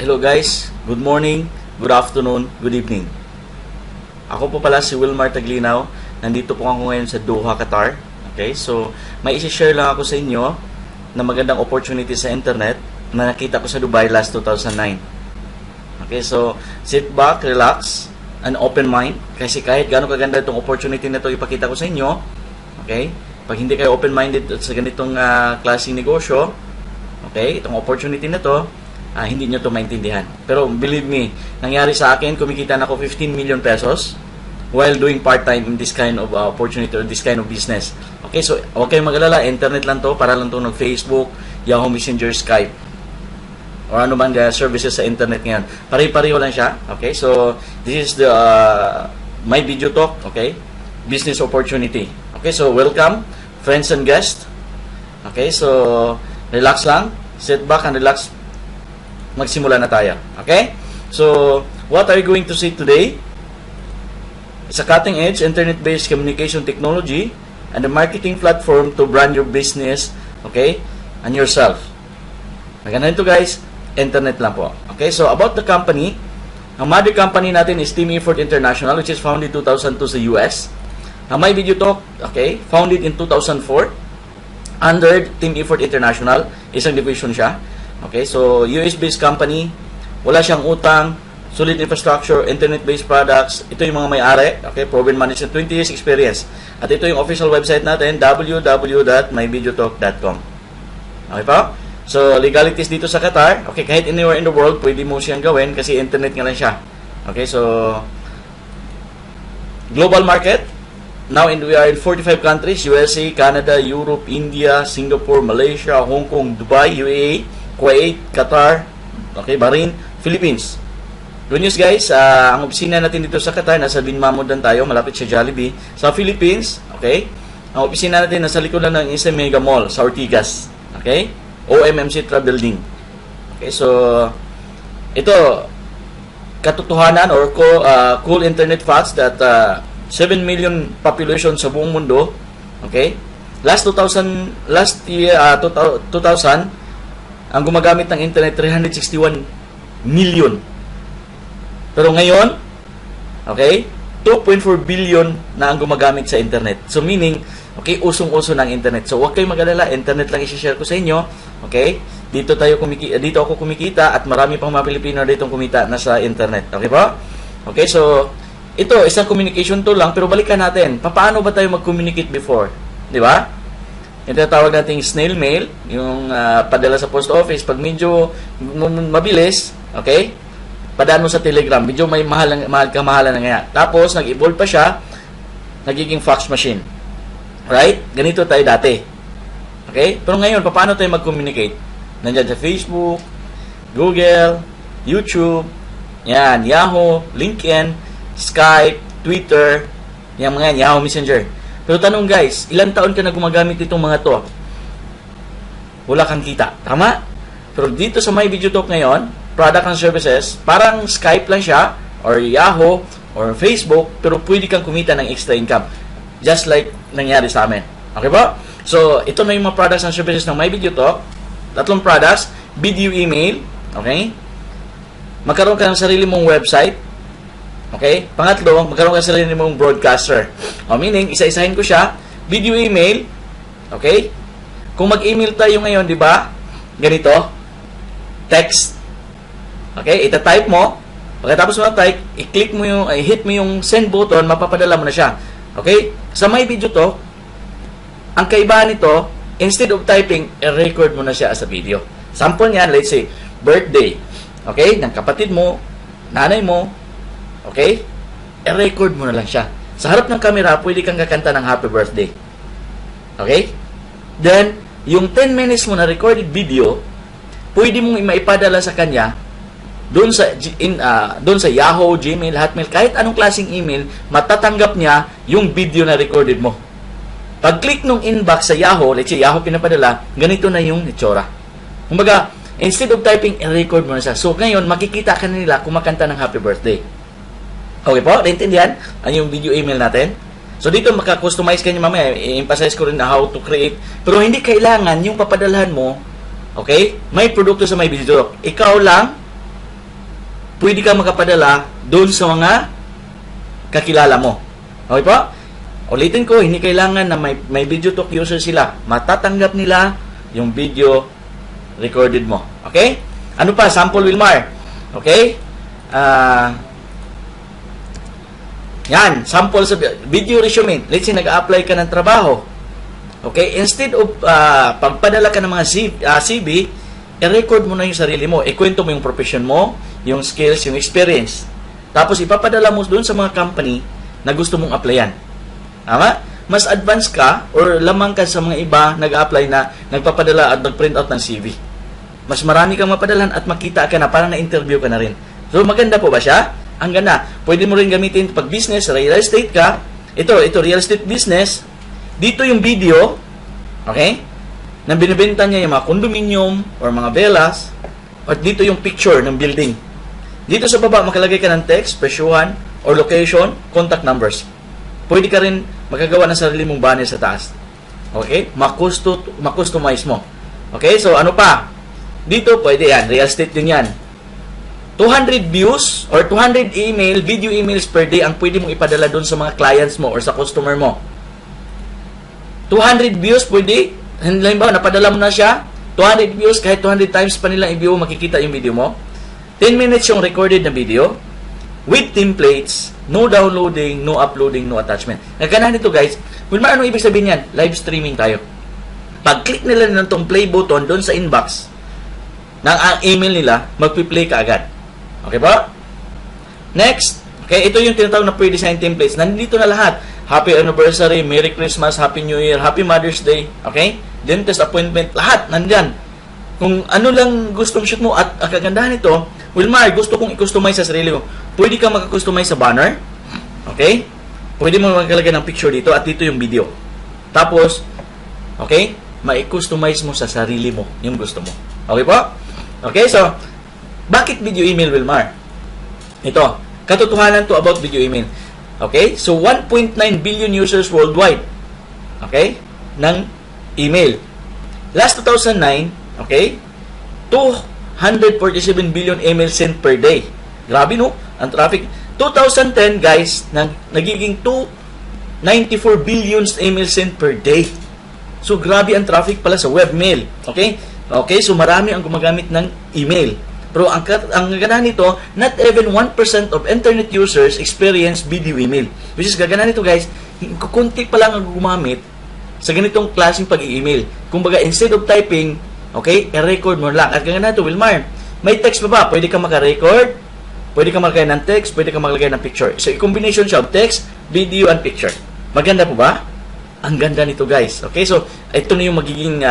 Hello guys, good morning, good afternoon, good evening. Ako po pala si Wilmar Taglinaw. Nandito po ako ngayon sa Doha, Qatar. Okay, so may isi-share lang ako sa inyo na magandang opportunity sa internet na nakita ko sa Dubai last 2009. Okay, so sit back, relax, and open mind. Kasi kahit gaano kaganda itong opportunity na ito ipakita ko sa inyo, okay, pag hindi kayo open-minded sa ganitong klaseng negosyo, okay, itong opportunity na to, hindi nyo ito maintindihan. Pero believe me, nangyari sa akin, kumikita na ako 15 million pesos while doing part-time in this kind of opportunity or this kind of business. Okay, so huwag kayong mag-alala, internet lang to, para lang to ng Facebook, Yahoo Messenger, Skype, or ano man services sa internet ngayon. Pare-pareho lang siya. Okay, so this is the my video talk, okay, business opportunity. Okay, so welcome, friends and guests. Okay, so relax lang, sit back and relax. Magsimula na tayo. Okay? So, what are you going to see today? It's a cutting-edge internet-based communication technology and a marketing platform to brand your business, okay, and yourself. Maganda ito guys, internet lang po. Okay, so about the company, ang mother company natin is Team Effort International, which is founded 2002 sa US. Ang My Video Talk, okay, founded in 2004 under Team Effort International, isang division siya. Okay, so US-based company, wala siyang utang, solid infrastructure, internet-based products. Ito yung mga may-ari, okay, proven management, 20 years experience. At ito yung official website natin, www.myvideotalk.com. Okay po? So, legalities dito sa Qatar, okay, kahit anywhere in the world, pwede mo siyang gawin kasi internet nga lang siya. Okay, so, global market, now we are in 45 countries, USA, Canada, Europe, India, Singapore, Malaysia, Hong Kong, Dubai, UAE, Kuwait, Qatar, okay, Bahrain, Philippines. Good news guys, ang opisina natin dito sa Qatar, nasa Bin Mamudan tayo, malapit sa Jollibee. Sa Philippines, okay, ang opisina natin nasa likod lang ng isang mega mall sa Ortigas, okay, OMMC Travel Building. Okay, so, ito, katotohanan or cool internet facts that 7 million population sa buong mundo, okay, last year, 2000, ang gumagamit ng internet 361 million. Pero ngayon, okay, 2.4 billion na ang gumagamit sa internet. So meaning, okay, usong-uso ng internet. So huwag kayong mag-alala, internet lang i-share ko sa inyo. Okay? Dito ako kumikita at marami pang mga Pilipino dito kumita na sa internet. Okay po? Okay, so ito, isang communication tool lang, pero balikan natin. Paano ba tayo mag-communicate before? Di ba? Ito tawag nating snail mail, yung padala sa post office. Pag medyo mabilis, okay, padaan mo sa Telegram. Medyo may kamahalan na nga. Tapos, nag-evolve pa siya, nagiging fax machine. Right? Ganito tayo dati. Okay? Pero ngayon, paano tayo mag-communicate? Nandiyan sa Facebook, Google, YouTube, yan, Yahoo, LinkedIn, Skype, Twitter, yan mga yan, Yahoo Messenger. Pero tanong guys, ilang taon ka na gumagamit itong mga to? Wala kang kita. Tama? Pero dito sa My Video Talk ngayon, product and services, parang Skype lang siya, or Yahoo, or Facebook, pero pwede kang kumita ng extra income. Just like nangyari sa amin. Okay ba? So, ito na yung mga products and services ng My Video Talk. Tatlong products, video email, okay? Magkaroon ka ng sarili mong website. Okay? Pangatlo, magkaroon ka sa sarili mong broadcaster. Meaning, isa-isahin ko siya. Video email. Okay? Kung mag-email tayo ngayon, di ba? Ganito. Text. Okay? Ita-type mo. Pagkatapos mo na-type, i-click mo yung, hit mo yung send button, mapapadala mo na siya. Okay? Sa My Video Talk, ang kaibahan nito, instead of typing, i-record mo na siya as a video. Sample niyan, let's say, birthday. Okay? Ng kapatid mo, nanay mo, okay? I-record mo na lang siya. Sa harap ng camera, pwede kang kakanta ng happy birthday. Okay? Then, yung 10 minutes mo na recorded video, pwede mong maipadala sa kanya doon sa Yahoo, Gmail, Hotmail, kahit anong klaseng email, matatanggap niya yung video na recorded mo. Pag-click nung inbox sa Yahoo, let's say Yahoo pinapadala, ganito na yung itsura. Kumbaga, instead of typing, i-record mo na siya. So, ngayon, makikita ka nila kumakanta ng happy birthday. Okay po? Naintindihan? Ano yung video email natin? So, dito maka-customize ka niya mamaya. I-emphasize ko rin na how to create. Pero hindi kailangan yung papadalhan mo, okay? May produkto sa My Video Talk. Ikaw lang pwede ka makapadala doon sa mga kakilala mo. Okay po? Ulitin ko, hindi kailangan na may video talk user sila. Matatanggap nila yung video recorded mo. Okay? Ano pa? Sample, Wilmar. Okay? Yan. Sample sa video resume. Let's say, nag-apply ka ng trabaho. Okay? Instead of pagpadala ka ng mga CV, i-record mo na yung sarili mo. Ikwento mo yung profession mo, yung skills, yung experience. Tapos, ipapadala mo doon sa mga company na gusto mong applyan. Tama? Mas advanced ka or lamang ka sa mga iba nag-apply na nagpapadala at nag-print out ng CV. Mas marami kang mapadalan at makita ka na, parang na-interview ka na rin. So, maganda po ba siya? Ang ganda. Pwede mo rin gamitin pag business, real estate ka. Ito, real estate business. Dito yung video, okay? Nang binibenta niya yung mga condominium or mga villas. At dito yung picture ng building. Dito sa baba, makalagay ka ng text, presyuhan, or location, contact numbers. Pwede ka rin magagawa ng sarili mong banner sa taas. Okay? Makustomize mo. Okay? So, ano pa? Dito, pwede yan. Real estate din yan. 200 views or 200 video emails per day ang pwede mong ipadala doon sa mga clients mo or sa customer mo. 200 views pwede. Halimbawa, napadala mo na siya. 200 views, kahit 200 times pa nilang i-view, makikita yung video mo. 10 minutes yung recorded na video. With templates, no downloading, no uploading, no attachment. Nagkanahan nito guys, Wilmar, ano ibig sabihin yan? Live streaming tayo. Pag-click nila ng tong play button doon sa inbox ng email nila, magpi-play ka agad. Okay ba? Next, okay, ito yung tinatawag na pre-design templates. Nandito na lahat. Happy anniversary, Merry Christmas, Happy New Year, Happy Mother's Day, okay? Dentist appointment, lahat nandyan. Kung ano lang gustong shoot mo at ang kagandahan nito, Wilmar, gusto kong i-customize sa sarili mo. Pwede ka mag-customize sa banner. Okay? Pwede mo magkalagay ng picture dito at dito yung video. Tapos, okay? Ma-customize mo sa sarili mo yung gusto mo. Okay po? Okay, so, bakit video email, Wilmar? Ito, katotohanan to about video email. Okay? So, 1.9 billion users worldwide. Okay? Ng email. Last 2009, okay? 247 billion emails sent per day. Grabe, no? Ang traffic. 2010, guys, nagiging 294 billion emails sent per day. So, grabe ang traffic pala sa webmail. Okay? Okay, so marami ang gumagamit ng email. Pero ang gaganahan nito, not even 1% of internet users experience video email. Which is, gaganahan nito, guys, kunti pa lang ang gumamit sa ganitong klaseng pag-i-email. Kumbaga, instead of typing, okay, i-record mo lang. At gaganahan nito, Wilmar, may text pa ba? Pwede ka maka-record, pwede ka maglagay ng text, pwede ka maglagay ng picture. So, i-combination siya of text, video, and picture. Maganda po ba? Ang ganda nito, guys. Okay, so, ito na yung magiging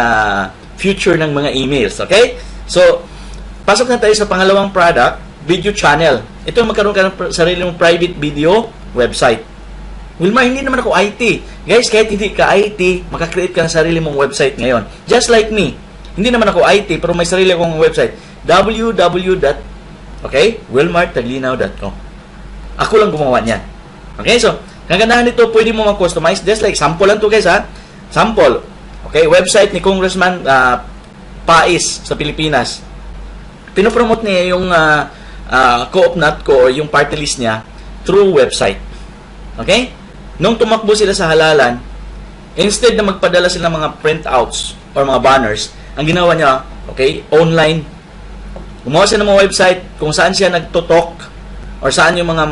future ng mga emails. Okay? So, pasok na tayo sa pangalawang product, video channel. Ito magkaroon ka ng sarili mong private video website. Wilmar, hindi naman ako IT. Guys, kahit hindi ka IT, makakreate ka ng sarili mong website ngayon. Just like me. Hindi naman ako IT, pero may sarili akong website. www.wilmartaglinaw.com. Ako lang gumawa niyan. Okay, so, kagandahan nito, pwede mo mag-customize. Just like, sample lang to guys, ha? Sample. Okay, website ni Congressman Pais sa Pilipinas. Pinopromote niya yung co-op ko or yung party list niya through website. Okay? Nung tumakbo sila sa halalan, instead na magpadala sila ng mga printouts or mga banners, ang ginawa niya, okay, online. Gumawa siya ng mga website kung saan siya nagtutok or saan yung mga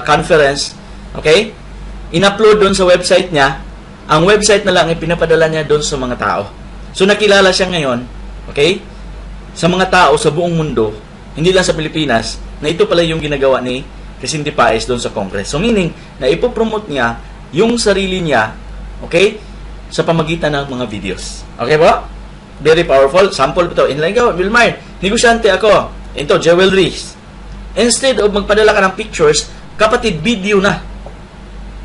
conference, okay? In-upload doon sa website niya. Ang website na lang ay pinapadala niya doon sa mga tao. So, nakilala siya ngayon, okay, sa mga tao sa buong mundo, hindi lang sa Pilipinas, na ito pala yung ginagawa ni Quezon Pais doon sa Congress. So, meaning, na ipopromote niya yung sarili niya, okay, sa pamagitan ng mga videos. Okay po? Very powerful. Sample ito. Inline ka, Wilmar, negosyante ako. Ito, jewelries. Instead of magpadala ka ng pictures, kapatid, video na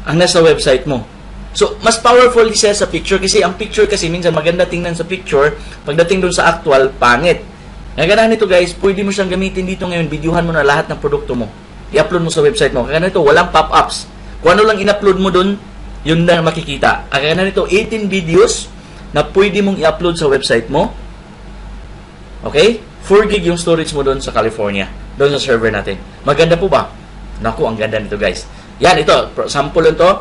ang nasa website mo. So, mas powerful siya sa picture kasi ang picture kasi minsan maganda tingnan sa picture, pagdating doon sa actual, pangit. Kaya nito guys, pwede mo siyang gamitin dito ngayon, videohan mo na lahat ng produkto mo. I-upload mo sa website mo. Kaya nito, walang pop-ups. Kung ano lang in-upload mo doon, yun na makikita. Kaya nito, 18 videos na pwede mong i-upload sa website mo. Okay? 4 gig yung storage mo doon sa California. doon sa server natin. Maganda po ba? Naku, ang ganda nito guys. Yan, ito, sample lang to.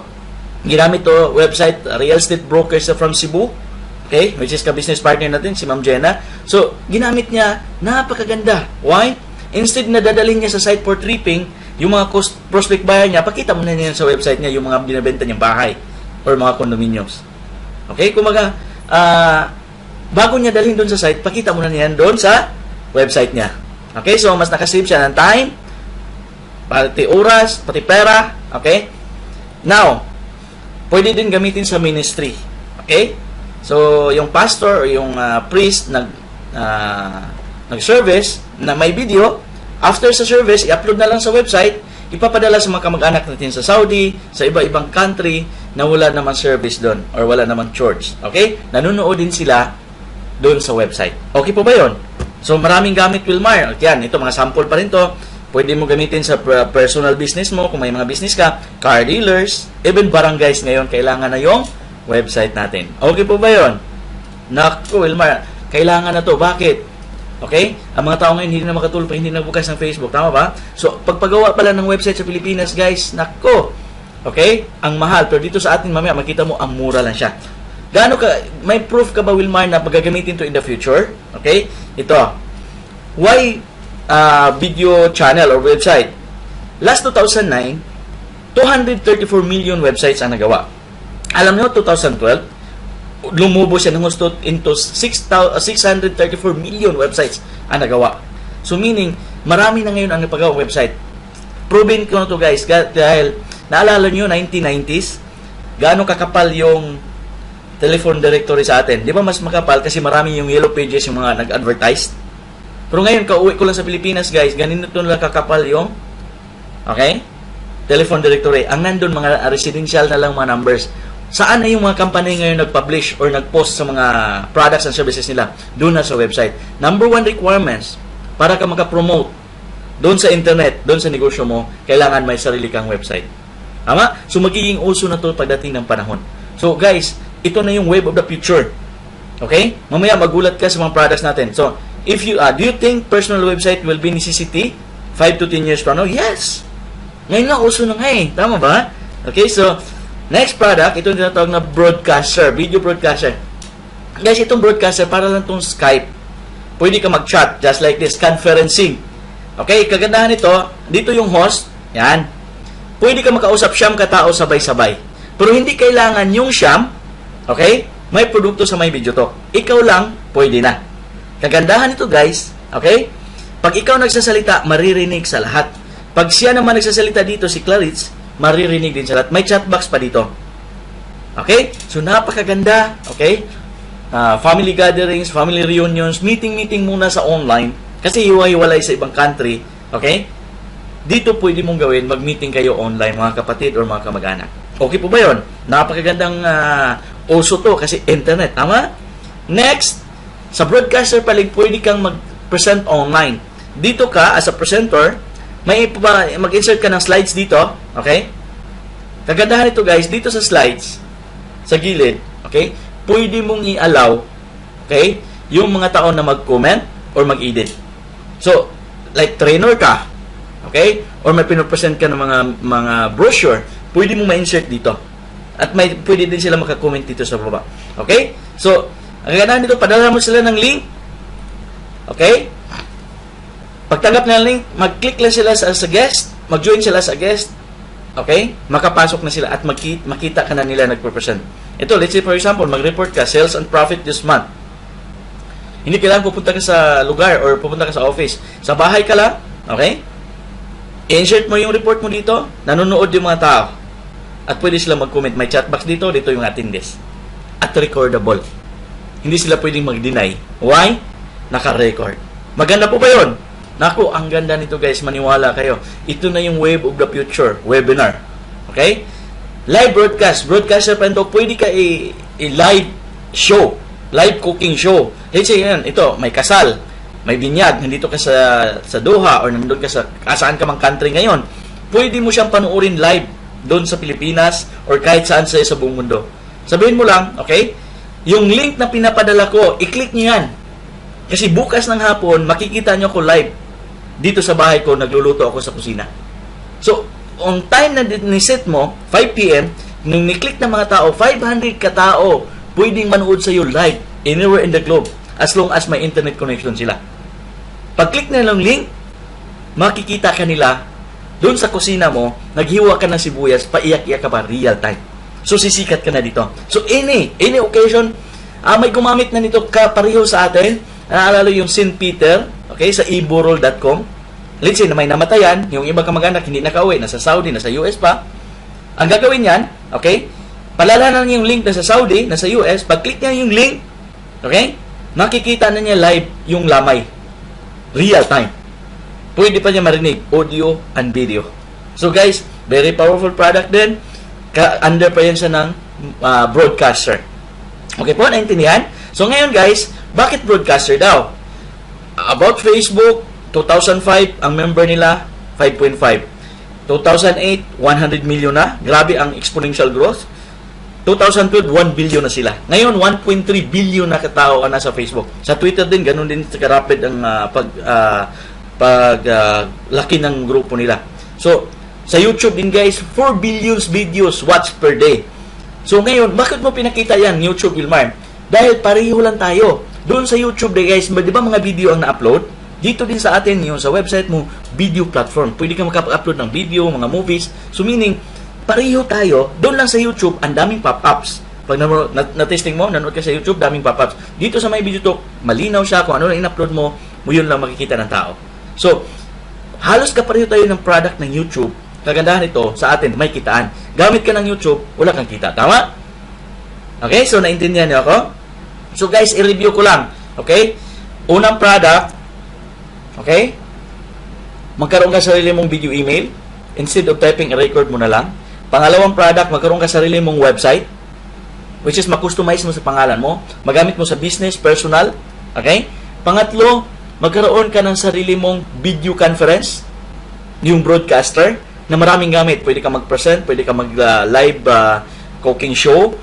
Ginamit to website, real estate brokers from Cebu. Okay, which is ka-business partner natin, si Ma'am Jenna. So, ginamit niya, napakaganda. Why? Instead na dadalhin niya sa site for tripping, yung mga prospect buyer niya, pakita mo na niya sa website niya yung mga binibenta niyang bahay or mga condominiums. Okay, kumaga, bago niya dalhin doon sa site, pakita mo na niya doon sa website niya. Okay, so mas nakasave siya ng time, pati oras, pati pera. Okay? Now, pwede din gamitin sa ministry. Okay? So, yung pastor o yung priest nag-service na may video, after sa service, i-upload na lang sa website, ipapadala sa mga kamag-anak natin sa Saudi, sa iba-ibang country na wala naman service doon or wala naman church. Okay? Nanonood din sila doon sa website. Okay po ba yun? So, maraming gamit, Wilmar. Yan, ito, mga sample pa rin to. Pwede mo gamitin sa personal business mo, kung may mga business ka, car dealers, even barangays ngayon, kailangan na yung website natin. Okay po ba yun? Naku, Wilmar, kailangan na to. Bakit? Okay? Ang mga tao ngayon hindi na makatulog pa, hindi na bukas ng Facebook. Tama ba? So, pagpagawa pala ng website sa Pilipinas, guys, naku, okay? Ang mahal. Pero dito sa atin, mamaya, makita mo, ang mura lang siya. Gaano ka, may proof ka ba, Wilmar, na pagagamitin to in the future? Okay? Ito. Why video channel or website? Last 2009, 234 million websites ang nagawa. Alam nyo, 2012, lumubo siya ng gusto into 634 million websites ang nagawa. So meaning, marami na ngayon ang napagawa website. Proven ko na to guys, dahil naalala nyo, 1990s, gaano kakapal yung telephone directory sa atin. Di ba mas makapal kasi marami yung yellow pages yung mga nag-advertise? Pero ngayon, kauwi ko lang sa Pilipinas guys, ganito lang kakapal yung telephone directory. Ang nandun, mga residential na lang mga numbers. Saan na yung mga company ngayon nag-publish or nag-post sa mga products and services nila? Doon na sa website. Number one requirements para ka makapromote doon sa internet, doon sa negosyo mo, kailangan may sarili kang website. Tama? So magiging uso na to pagdating ng panahon. So guys, ito na yung wave of the future. Okay? Mamaya magulat ka sa mga products natin. So, if you do you think personal website will be necessity 5 to 10 years from now? Yes. Ngayon nga, uso na nga eh. Tama ba? Okay, so next product, ito yung tinatawag na broadcaster, video broadcaster. Guys, itong broadcaster, para lang itong Skype. Pwede ka mag-chat, just like this, conferencing. Okay, kagandahan nito, dito yung host, yan. Pwede ka makausap siyam katao sabay-sabay. Pero hindi kailangan yung siyam, okay, may produkto sa may video talk. Ikaw lang, pwede na. Kagandahan nito guys, okay, pag ikaw nagsasalita, maririnig sa lahat. Pag siya naman nagsasalita dito, si Claritz, maririnig din sa lahat. May chat box pa dito. Okay? So, napakaganda. Okay? Family gatherings, family reunions, meeting muna sa online. Kasi hiwa-hiwalay sa ibang country. Okay? Dito pwede mong gawin, mag-meeting kayo online, mga kapatid or mga kamag-anak. Okay po ba yun? Napakagandang uso to kasi internet. Tama? Next, sa broadcaster palig, pwede kang mag-present online. Dito ka, as a presenter, may mag-insert ka ng slides dito, okay? Kagandahan ito guys, dito sa slides, sa gilid, okay? Pwede mong i-allow, okay? Yung mga tao na mag-comment or mag-edit. So, like trainer ka, okay? Or may pinopresent ka ng mga brochure, pwede mong ma-insert dito. At pwede din sila maka-comment dito sa baba. Okay? So, ang kagandahan dito, padala mo sila ng link, okay? Pagtanggap ng link, mag-click lang sila sa guest, mag-join sila sa guest, okay? Makapasok na sila at makita ka na nila nagpo-present. Ito, let's say for example, mag-report ka, sales and profit this month. Hindi kailangan pupunta ka sa lugar or pupunta ka sa office. Sa bahay ka lang, okay? I-insert mo yung report mo dito, nanonood yung mga tao. At pwede sila mag-comment. May chat box dito yung attendees. At recordable. Hindi sila pwedeng mag-deny. Why? Naka-record. Maganda po ba yun? Naku, ang ganda nito guys, maniwala kayo. Ito na yung wave of the future, webinar. Okay? Live broadcast. Broadcaster pa ito, pwede ka i-live show. Live cooking show. Let's say yan, ito, may kasal, may binyag, nandito ka sa Doha or nandun ka sa saan ka mang country ngayon. Pwede mo siyang panuorin live doon sa Pilipinas or kahit saan sa buong mundo. Sabihin mo lang, okay? Yung link na pinapadala ko, i-click niyo yan. Kasi bukas ng hapon, makikita nyo ko live dito sa bahay ko, nagluluto ako sa kusina. So, on time na ni-set mo, 5 p.m., nung ni-click ng mga tao, 500 katao pwedeng manood sa iyo live anywhere in the globe as long as may internet connection sila. Pag-click na ng link, makikita ka nila doon sa kusina mo, naghiwa ka ng sibuyas, paiyak-iyak ka pa, real time. So, sisikat ka na dito. So, any occasion, may gumamit na nito pareho sa atin. Naalala yung St. Peter, okay, sa eburol.com. Let's say na may namatayan, yung iba kamag-anak hindi nakauwi, nasa Saudi, nasa US pa. Ang gagawin yan, okay, palalanan niya yung link na sa Saudi, nasa US, pag-click niya yung link, okay, makikita na niya live yung lamay. Real time. Pwede pa niya marinig audio and video. So guys, very powerful product din. Under pa yan siya ng broadcaster. Okay po, naintindihan? So ngayon guys, bakit broadcaster daw? About Facebook, 2005, ang member nila, 5.5. 2008, 100 million na. Grabe ang exponential growth. 2012, 1 billion na sila. Ngayon, 1.3 billion na katao ang nasa Facebook. Sa Twitter din, ganun din karapid ang laki ng grupo nila. So, sa YouTube din guys, 4 billions videos watched per day. So ngayon, bakit mo pinakita yan, YouTube Wilmar? Dahil pareho lang tayo. Doon sa YouTube din guys, di ba mga video ang na-upload? Dito din sa atin, yung sa website mo, video platform. Pwede ka makapag-upload ng video, mga movies. So meaning, pareho tayo. Doon lang sa YouTube, ang daming pop-ups. Pag na-testing mo, nanood ka sa YouTube, daming pop-ups. Dito sa may video talk, malinaw siya kung ano lang in-upload mo, yun lang makikita ng tao. So, halos kapareho tayo ng product ng YouTube. Kagandahan ito sa atin, may kitaan. Gamit ka ng YouTube, wala kang kita. Tama? Okay? So, naintindihan niyo ako? So, guys, i-review ko lang. Okay? Unang product, okay? Magkaroon ka sarili mong video email. Instead of typing, i-record mo na lang. Pangalawang product, magkaroon ka sarili mong website, which is ma-customize mo sa pangalan mo. Magamit mo sa business, personal. Okay? Pangatlo, magkaroon ka ng sarili mong video conference, yung broadcaster, na maraming gamit. Pwede ka mag-present, pwede ka mag-live cooking show.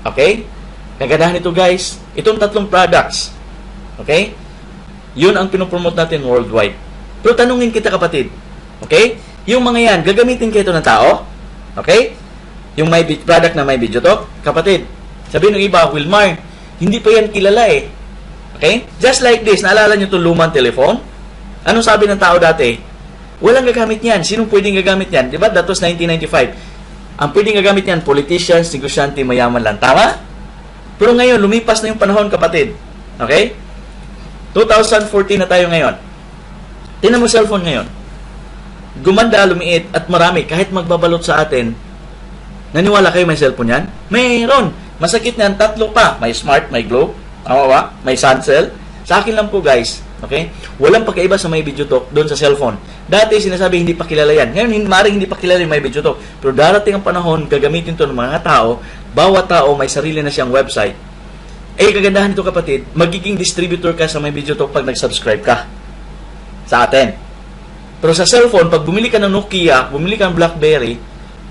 Okay? Kagandahan ito guys, itong tatlong products. Okay? Yun ang pinopromote natin worldwide. Pero tanungin kita kapatid. Okay? Yung mga yan, gagamitin kayo ito ng tao? Okay? Yung may product na may video talk? Kapatid, sabihin ng iba, Wilmar, hindi pa yan kilala eh. Okay? Just like this, naalala nyo itong lumang telephone? Anong sabi ng tao dati? Walang gagamit yan. Sinong pwedeng gagamit yan? Diba? That was 1995. Ang pwedeng gagamit yan, politicians, negosyante, mayaman lang. Tama? Pero ngayon, lumipas na yung panahon, kapatid. Okay? 2014 na tayo ngayon. Tingnan mo cellphone ngayon. Gumanda, lumiit, at marami. Kahit magbabalot sa atin, naniwala kayo may cellphone yan? Mayroon. Masakit na yan, tatlo pa. May smart, may globe. Tama ba? May sun cell. Sa akin lang po, guys. Okay? Walang pagkaiba sa may video talk doon sa cellphone. Dati sinasabi hindi pa kilala yan. Ngayon, maaaring hindi pa kilala yung may video talk. Pero darating ang panahon, gagamitin ito ng mga tao. Bawat tao may sarili na siyang website. Eh, kagandahan nito kapatid, magiging distributor ka sa may video talk pag nag-subscribe ka sa atin. Pero sa cellphone, pag bumili ka ng Nokia, bumili ka ng BlackBerry,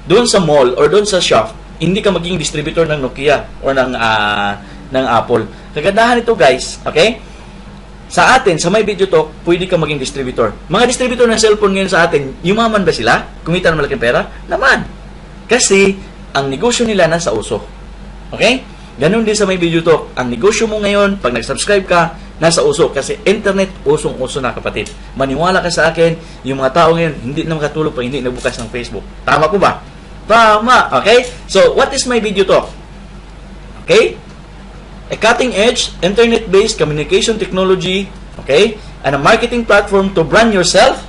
doon sa mall or doon sa shop, hindi ka magiging distributor ng Nokia o ng Apple. Kagandahan nito guys, okay? Sa atin, sa may video talk, pwede ka maging distributor. Mga distributor ng cellphone ngayon sa atin, yumaman ba sila? Kumita ng malaking pera? Naman. Kasi, ang negosyo nila nasa uso. Okay? Ganun din sa may video talk. Ang negosyo mo ngayon, pag nag-subscribe ka, nasa uso. Kasi internet, usong-uso na kapatid. Maniwala ka sa akin, yung mga tao ngayon, hindi na makatulog pag hindi nabukas ng Facebook. Tama po ba? Tama. Okay? So, what is my video talk? Okay? A cutting-edge, internet-based communication technology, okay, and a marketing platform to brand yourself.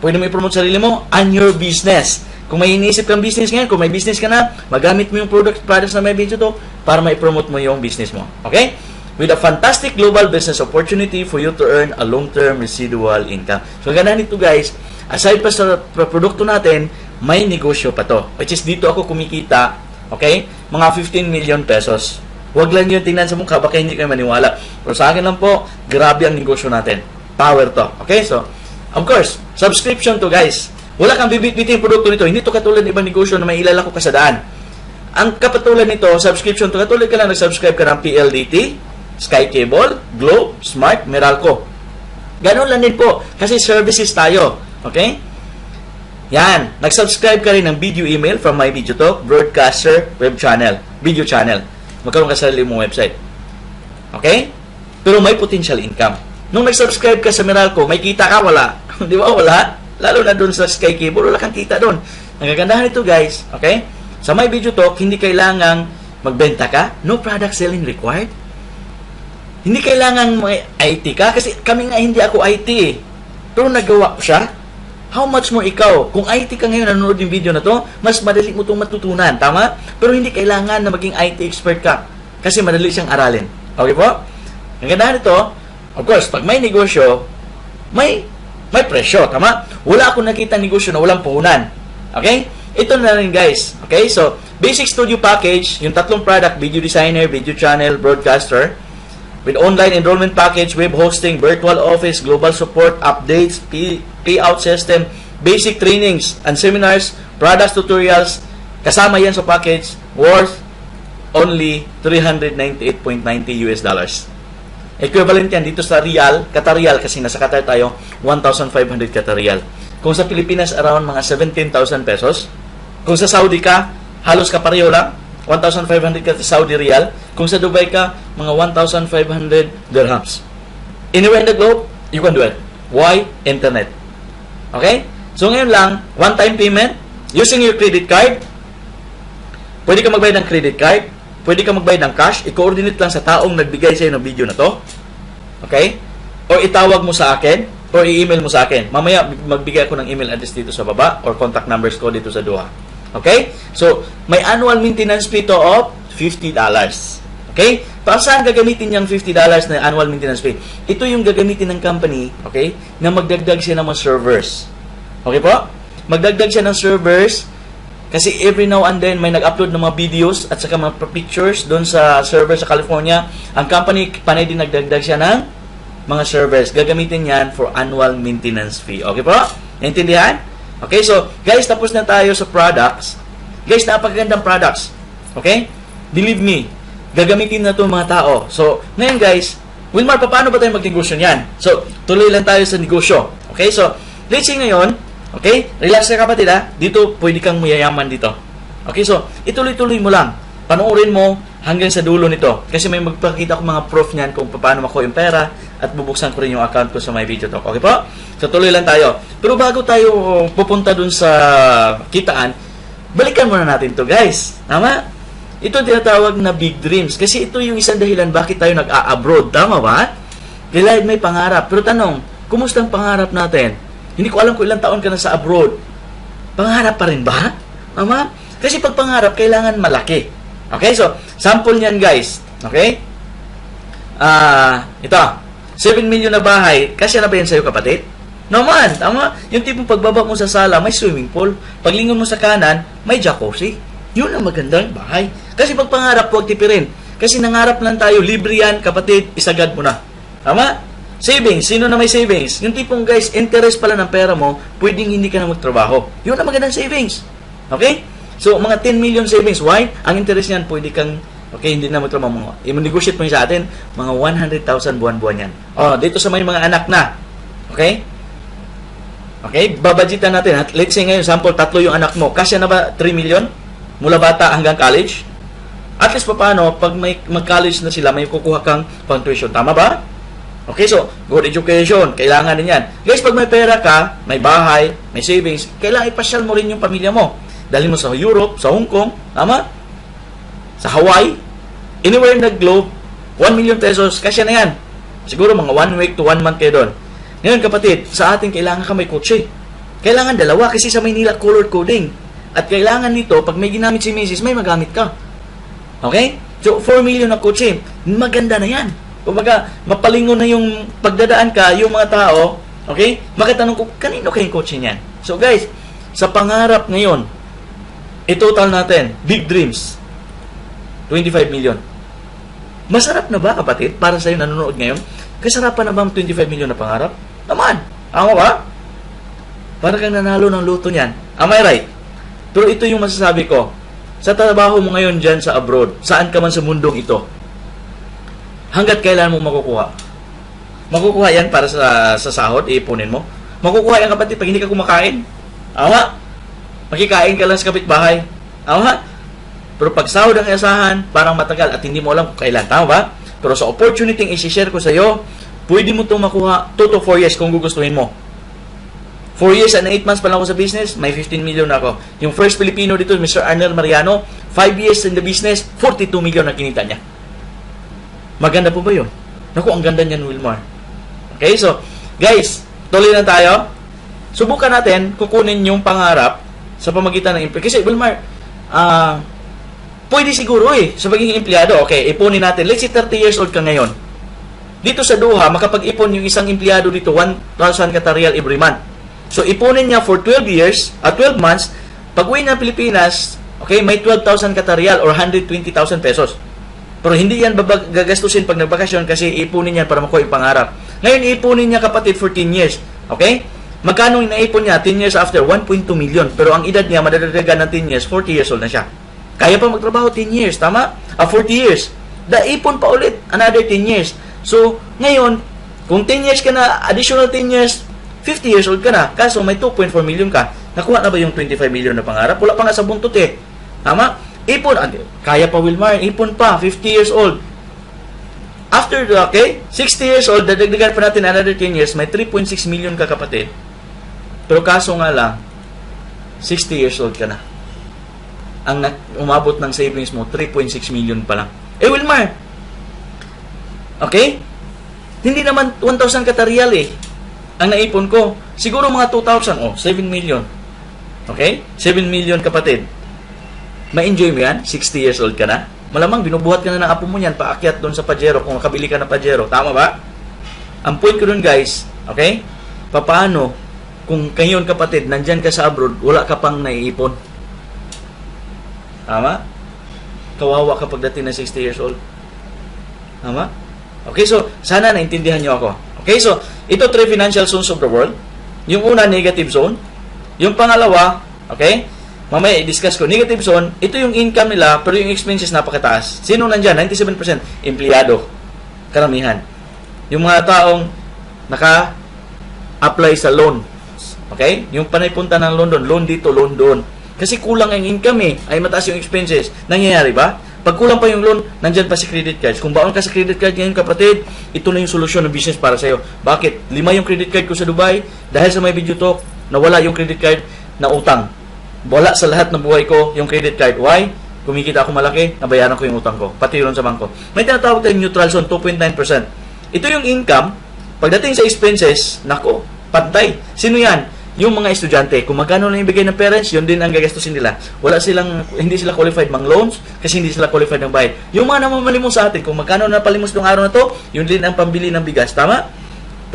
Pwede mo i-promote sarili mo and your business. Kung may iniisip kang business ngayon, kung may business ka na, magamit mo yung products na may video to para ma-promote mo yung business mo. Okay? With a fantastic global business opportunity for you to earn a long-term residual income. So, ganahan nito guys, aside pa sa produkto natin, may negosyo pa to. Which is dito ako kumikita, okay, mga 15 million pesos. Huwag lang yun tingnan sa mukha, baka hindi kayo maniwala. Pero sa akin lang po, grabe ang negosyo natin. Power to. Okay? So, of course, subscription to guys. Wala kang bibit-bitin produkto nito. Hindi to katulad ng ibang negosyo na may ilalako ka sa daan. Ang kapatulan nito, subscription to, katulad ka lang nag-subscribe ka ng PLDT, Sky Cable, Globe, Smart, Meralco. Ganun lang din po. Kasi services tayo. Okay? Yan. Nag-subscribe ka rin ng video email from My Video Talk, broadcaster, web channel, video channel. Magkaroon ka sa sarili mong website. Okay? Pero may potential income. Nung nag-subscribe ka sa Meralco, may kita ka, wala. Di ba? Wala. Lalo na doon sa Sky Cable, wala kang kita doon. Ang kagandahan ito, guys, okay? Sa My Video Talk, hindi kailangang magbenta ka. No product selling required. Hindi kailangan may IT ka. Kasi kami nga, hindi ako IT eh. Pero nagawa ko siya. How much more ikaw? Kung IT ka ngayon, nanonood yung video na to, mas madali mo itong matutunan. Tama? Pero hindi kailangan na maging IT expert ka. Kasi madali siyang aralin. Okay po? Ang gandahan ito, of course, pag may negosyo, may presyo. Tama? Wala akong nakita negosyo na walang puhunan. Okay? Ito na rin, guys. Okay? So, basic studio package, yung tatlong product, video designer, video channel, broadcaster, with online enrollment package, web hosting, virtual office, global support, updates, payout system, basic trainings and seminars, products, tutorials, kasama yan sa package, worth only $398.90 US. Equivalent yan dito sa Riyal, Qatar Riyal, kasi nasa Qatar tayo, 1,500 Qatar Riyal. Kung sa Pilipinas, around mga 17,000 pesos. Kung sa Saudi ka, halos kapareho lang, 1,500 ka sa Saudi Riyal. Kung sa Dubai ka, mga 1,500 dirhams. Anywhere in the globe, you can do it. Why? Internet. Okay? So ngayon lang, one-time payment, using your credit card. Pwede ka magbayad ng credit card. Pwede ka magbayad ng cash. I-coordinate lang sa taong nagbigay sa'yo ng video na to. Okay? O itawag mo sa akin, or i-email mo sa akin. Mamaya, magbigay ako ng email address dito sa baba, or contact numbers ko dito sa duha. Okay? So, may annual maintenance fee to of $50. Okay? Para saan gagamitin yung $50 na annual maintenance fee? Ito yung gagamitin ng company, okay, na magdagdag siya ng mga servers. Okay po? Magdagdag siya ng servers kasi every now and then may nag-upload ng mga videos at saka mga pictures doon sa server sa California. Ang company, panay din nagdagdag siya ng mga servers. Gagamitin yan for annual maintenance fee. Okay po? Naintindihan? Okay, so, guys, tapos na tayo sa products. Guys, napakagandang products. Okay? Believe me, gagamitin na ito mga tao. So, ngayon guys, Wilmar, paano ba tayo magnegosyo niyan? So, tuloy lang tayo sa negosyo. Okay, so, let's say ngayon, okay, relax ka kapatid ha, dito pwede kang mayayaman dito. Okay, so, ituloy-tuloy mo lang. Panoorin mo hanggang sa dulo nito. Kasi may magpakita ko mga proof niyan kung paano makuha yung pera at bubuksan ko rin yung account ko sa My Video Talk. Okay po? So, tuloy lang tayo. Pero bago tayo pupunta dun sa kitaan, balikan muna natin to guys. Tama? Ito tinatawag na big dreams. Kasi ito yung isang dahilan bakit tayo nag-a-abroad. Tama ba? Kailangan may pangarap. Pero tanong, kumusta ang pangarap natin? Hindi ko alam kung ilang taon ka na sa abroad. Pangarap pa rin ba? Tama? Kasi pag pangarap, kailangan malaki. Okay? So, sample niyan guys. Okay? Ito. 7 million na bahay. Kasya na ba yan sa'yo kapatid? Naman, tama. Yung tipong pagbaba mo sa sala, may swimming pool. Paglingon mo sa kanan, may jacuzzi. Yun ang magandang bahay. Kasi pag pangarap, huwag tipirin. Kasi nangarap lang tayo, libre yan, kapatid, isagad mo na. Tama? Savings. Sino na may savings? Yung tipong guys, interest pala ng pera mo, pwedeng hindi ka na magtrabaho. Yun ang magandang savings. Okay? So, mga 10 million savings. Why? Ang interest niyan, pwede kang, okay, hindi na magtrabaho. I-negotiate mo yun sa atin, mga 100,000 buwan-buwan yan. Oh, dito sa may mga anak na. Okay? Okay, babadgetan natin. Let's say ngayon, sample, 3 yung anak mo. Kasya na ba 3 million? Mula bata hanggang college? At least paano, pag may mag-college na sila, may kukuha kang pang-tuition. Tama ba? Okay, so, good education. Kailangan din yan. Guys, pag may pera ka, may bahay, may savings, kailangan ipasyal mo rin yung pamilya mo. Dalhin mo sa Europe, sa Hong Kong, tama? Sa Hawaii, anywhere in the globe, 1 million pesos, kasya na yan. Siguro mga 1 week to 1 month kayo doon. Ngayon kapatid, sa atin kailangan ka may kotse. Kailangan dalawa kasi sa Maynila color coding. At kailangan nito, pag may ginamit si Mrs., may magamit ka. Okay? So, 4 million na kotse, maganda na yan. Kumbaga, mapalingon na yung pagdadaan ka, yung mga tao, okay? Makatanong ko, kanino kayong kotse niyan? So guys, sa pangarap ngayon, i-total natin, big dreams, 25 million. Masarap na ba kapatid, para sa'yo nanonood ngayon? Kasarapan na ba ang 25 million na pangarap? Naman. Ama ba? Para kang nanalo ng luto niyan. Am I right? Pero ito yung masasabi ko. Sa trabaho mo ngayon dyan sa abroad, saan ka man sa mundong ito, hanggat kailan mo makukuha? Makukuha yan para sa sahod, iipunin mo. Makukuha yan kapatid pag hindi ka kumakain. Awa. Makikain ka lang sa kapitbahay. Awa. Pero pag sahod ang iasahan, parang matagal at hindi mo alam kung kailan. Tama ba? Pero sa opportunity yung isi-share ko sa iyo, pwede mo itong makuha 2 to 4 years kung gugustuhin mo. 4 years and 8 months pa lang ako sa business, may 15 million na ako. Yung first Filipino dito, Mr. Arnel Mariano, 5 years in the business, 42 million na kinita niya. Maganda po ba yun? Naku, ang ganda niyan, Wilmar. Okay, so, guys, tuloy na tayo. Subukan natin kukunin yung pangarap sa pamagitan ng empleyado. Kasi, Wilmar, pwede siguro sa pagiging empleyado. Okay, ipunin natin. Let's say 30 years old ka ngayon. Dito sa Doha, makapag-ipon yung isang empleyado dito, 1,000 Qatar Riyal every month. So, ipunin niya for 12 years, 12 months, pag-uwi na Pilipinas, okay, may 12,000 Qatar Riyal or 120,000 pesos. Pero hindi yan gagastusin pag nagbakasyon kasi ipunin yan para makuha yung pangarap. Ngayon, ipunin niya kapatid for 10 years. Okay? Magkano yung naipon niya 10 years after? 1.2 million. Pero ang edad niya, madadagdagan ng 10 years, 40 years old na siya. Kaya pa magtrabaho 10 years, tama? 40 years. Daipon pa ulit, another 10 years. So, ngayon, kung 10 years ka na, additional 10 years, 50 years old ka na. Kaso may 2.4 million ka. Nakuha na ba yung 25 million na pangarap? Wala pa nga sa buntot Tama? Ipon. Kaya pa, Wilmar. Ipon pa. 50 years old. After, 60 years old, dadagdagan pa natin another 10 years, may 3.6 million ka kapatid. Pero kaso nga lang, 60 years old ka na. Ang umabot ng savings mo, 3.6 million pa lang. Wilmar. Okay? Hindi naman 1,000 Qatar Riyal ang naipon ko. Siguro mga 2,000. 7 million. Okay? 7 million kapatid. Ma-enjoy mo yan? 60 years old ka na? Malamang binubuhat ka na ng apo mo yan, paakyat doon sa Pajero kung makabili ka ng Pajero. Tama ba? Ang point ko doon guys, okay? Paano kung ngayon kapatid, nandyan ka sa abroad, wala ka pang naiipon? Tama? Kawawa ka pagdating ng 60 years old. Tama? Okay, so sana naintindihan nyo ako. Okay, so ito 3 financial zones of the world. Yung una, negative zone. Yung pangalawa, okay? Mamaya i-discuss ko. Negative zone, ito yung income nila, pero yung expenses napakataas. Sino nandyan? 97%. Empleyado. Karamihan. Yung mga taong naka-apply sa loan. Okay? Yung panaypunta ng loan doon. Loan dito, loan doon. Kasi kulang ang income ay mataas yung expenses. Nangyayari ba? Pag kulang pa yung loan, nandyan pa si credit cards. Kung baon ka sa credit card ngayon kapatid, ito na yung solusyon ng business para sa'yo. Bakit? 5 yung credit card ko sa Dubai, dahil sa may video talk, nawala yung credit card na utang. Wala sa lahat ng buhay ko yung credit card. Why? Kumikita ako malaki, nabayaran ko yung utang ko. Pati ron sa bangko. May tinatawag tayong neutral zone, 2.9%. Ito yung income. Pagdating sa expenses, nako, pantay. Sino yan? Yung mga estudyante. Kung magkano lang ibigay ng parents, yun din ang gagastusin nila. Hindi sila qualified mang loans kasi hindi sila qualified ng bayad. Yung mga namamalimos sa atin, kung magkano na palimos ng araw na to, yun din ang pambili ng bigas. Tama?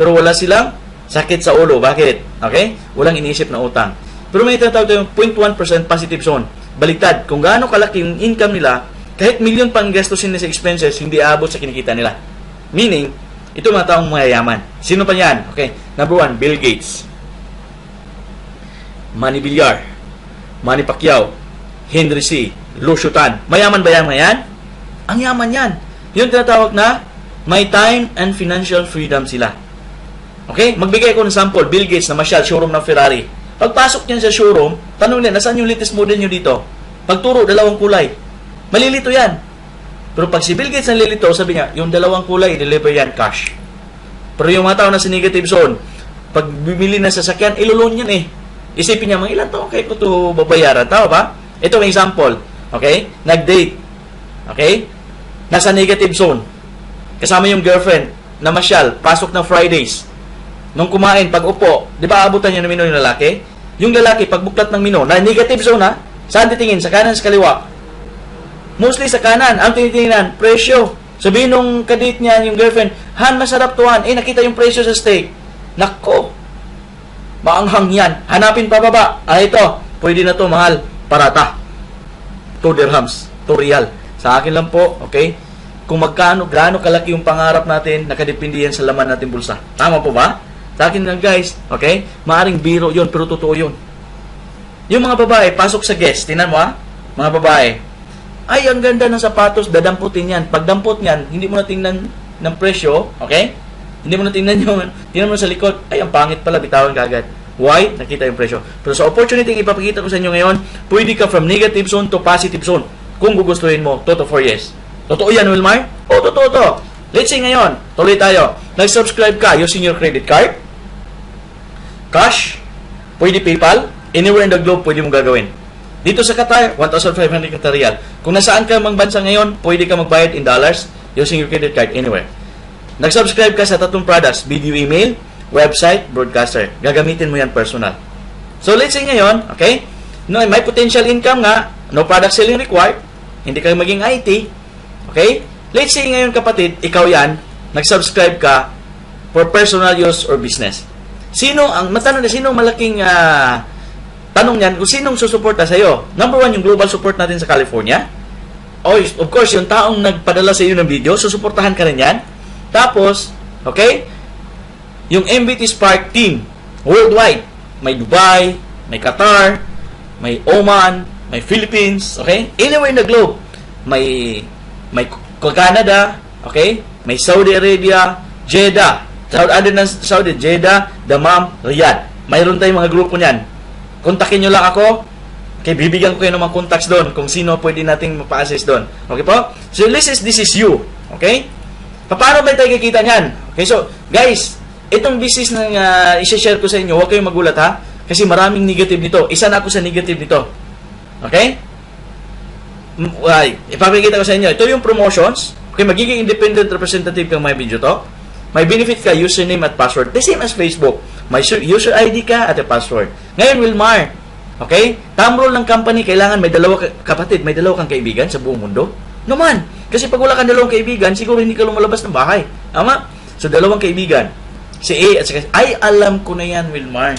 Pero wala silang sakit sa ulo. Bakit? Okay? Walang iniisip na utang. Pero may tinatawag tayong 0.1% positive zone. Baliktad, kung gaano kalaki yung income nila, kahit million pang gastusin nila sa expenses, hindi aabot sa kinikita nila. Meaning, ito mga taong mayayaman. Sino pa yan? Okay. Number 1, Bill Gates. Manny Villar. Manny Pacquiao. Henry C. Lucio Tan. Mayaman ba yan mga yan? Ang yaman yan. Yung tinatawag na may time and financial freedom sila. Okay? Magbigay ako ng sample. Bill Gates na masyal, showroom ng Ferrari. Pagpasok niyan sa showroom, tanong niya, nasaan yung latest model nyo dito? Pagturo, 2 kulay. Malilito yan. Pero pag si Bill Gates ang lilito, sabi niya, yung 2 kulay, deliver yan cash. Pero yung mga tao na sa negative zone, pag bibili na sasakyan, ilulon yan Isipin niya, mga ilan taon kayo ko ito babayaran. Tama ba? Ito ang example. Okay? Nag-date. Okay? Nasa negative zone. Kasama yung girlfriend na masyal, pasok ng Fridays. Nung kumain, pag upo, di ba abutan niya ng mino yung lalaki? Yung lalaki, pag buklat ng mino, na negative zone saan titingin? Sa kanan, sa kaliwa? Mostly sa kanan. Ang tinitingnan, presyo. Sabihin nung kadate niya, yung girlfriend, Han, masarap to Han. Nakita yung presyo sa steak. Nako. Maanghang yan. Hanapin pa baba. Ito. Pwede na to, mahal. Parata. 2 dirhams. 2 riyal. Sa akin lang po, okay? Kung gaano kalaki yung pangarap natin, nakadepende yan sa laman natin bulsa. Tama po ba? Sa akin lang guys, okay? Maaring biro yun, pero totoo yun. Yung mga babae, pasok sa guest, tingnan mo mga babae, ay ang ganda ng sapatos, dadamputin yan. Pag dampot yan, hindi mo na tingnan ng presyo, okay? Hindi mo na tingnan mo sa likod, ay, ang pangit pala, bitawan ka agad. Why? Nakita yung presyo. Pero sa opportunity yung ipapakita ko sa inyo ngayon, pwede ka from negative zone to positive zone. Kung gugustuhin mo, 2 to 4 years. Totoo yan, Wilmar? O, totoo to. Let's say ngayon, tuloy tayo. Nag-subscribe ka using your credit card, cash, pwede PayPal, anywhere in the globe, pwede mong gagawin. Dito sa Qatar, 1,500 Qatar Riyal. Kung nasaan ka mang bansa ngayon, pwede ka magbayad in dollars using your credit card anywhere. Nag-subscribe ka sa tatlong products, video, email, website, broadcaster. Gagamitin mo yan personal. So, let's say ngayon, okay, no, may potential income nga, no product selling required, hindi ka maging IT, okay? Let's say ngayon, kapatid, ikaw yan, nag-subscribe ka for personal use or business. Sino ang malaking tanong niyan kung sinong susuporta sa iyo? Number 1, yung global support natin sa California. Of course, yung taong nagpadala sa iyo ng video, susuportahan ka rin yan. Tapos, okay, yung MBT Spark team, worldwide, may Dubai, may Qatar, may Oman, may Philippines, okay? Anywhere in the globe, may Canada, okay? May Saudi Arabia, Jeddah, Saudi, Jeddah, Dammam, Riyadh. Mayroon tayong mga grupo niyan. Kontakin nyo lang ako. Okay, bibigyan ko kayo ng mga contacts doon kung sino pwede nating mapa-assist doon. Okay po? So, this is you. Okay? Paano ba tayo kikita niyan? Okay, so, guys, itong business na i-share ko sa inyo, huwag kayong magulat ha. Kasi maraming negative nito. Isa na ako sa negative nito. Okay? Ipapakita ko sa inyo. Ito yung promotions. Okay, magiging independent representative kang may video to. May benefit ka, username at password. The same as Facebook. May user ID ka at a password. Ngayon, Wilmar, okay? Thumb rule ng company, kailangan may dalawa kapatid, may dalawa kang kaibigan sa buong mundo. Naman. Kasi pag wala kang dalawang kaibigan, siguro hindi ka lumalabas ng bahay. Tama? So, dalawang kaibigan. Si A at si ay, alam ko na yan, Wilmar.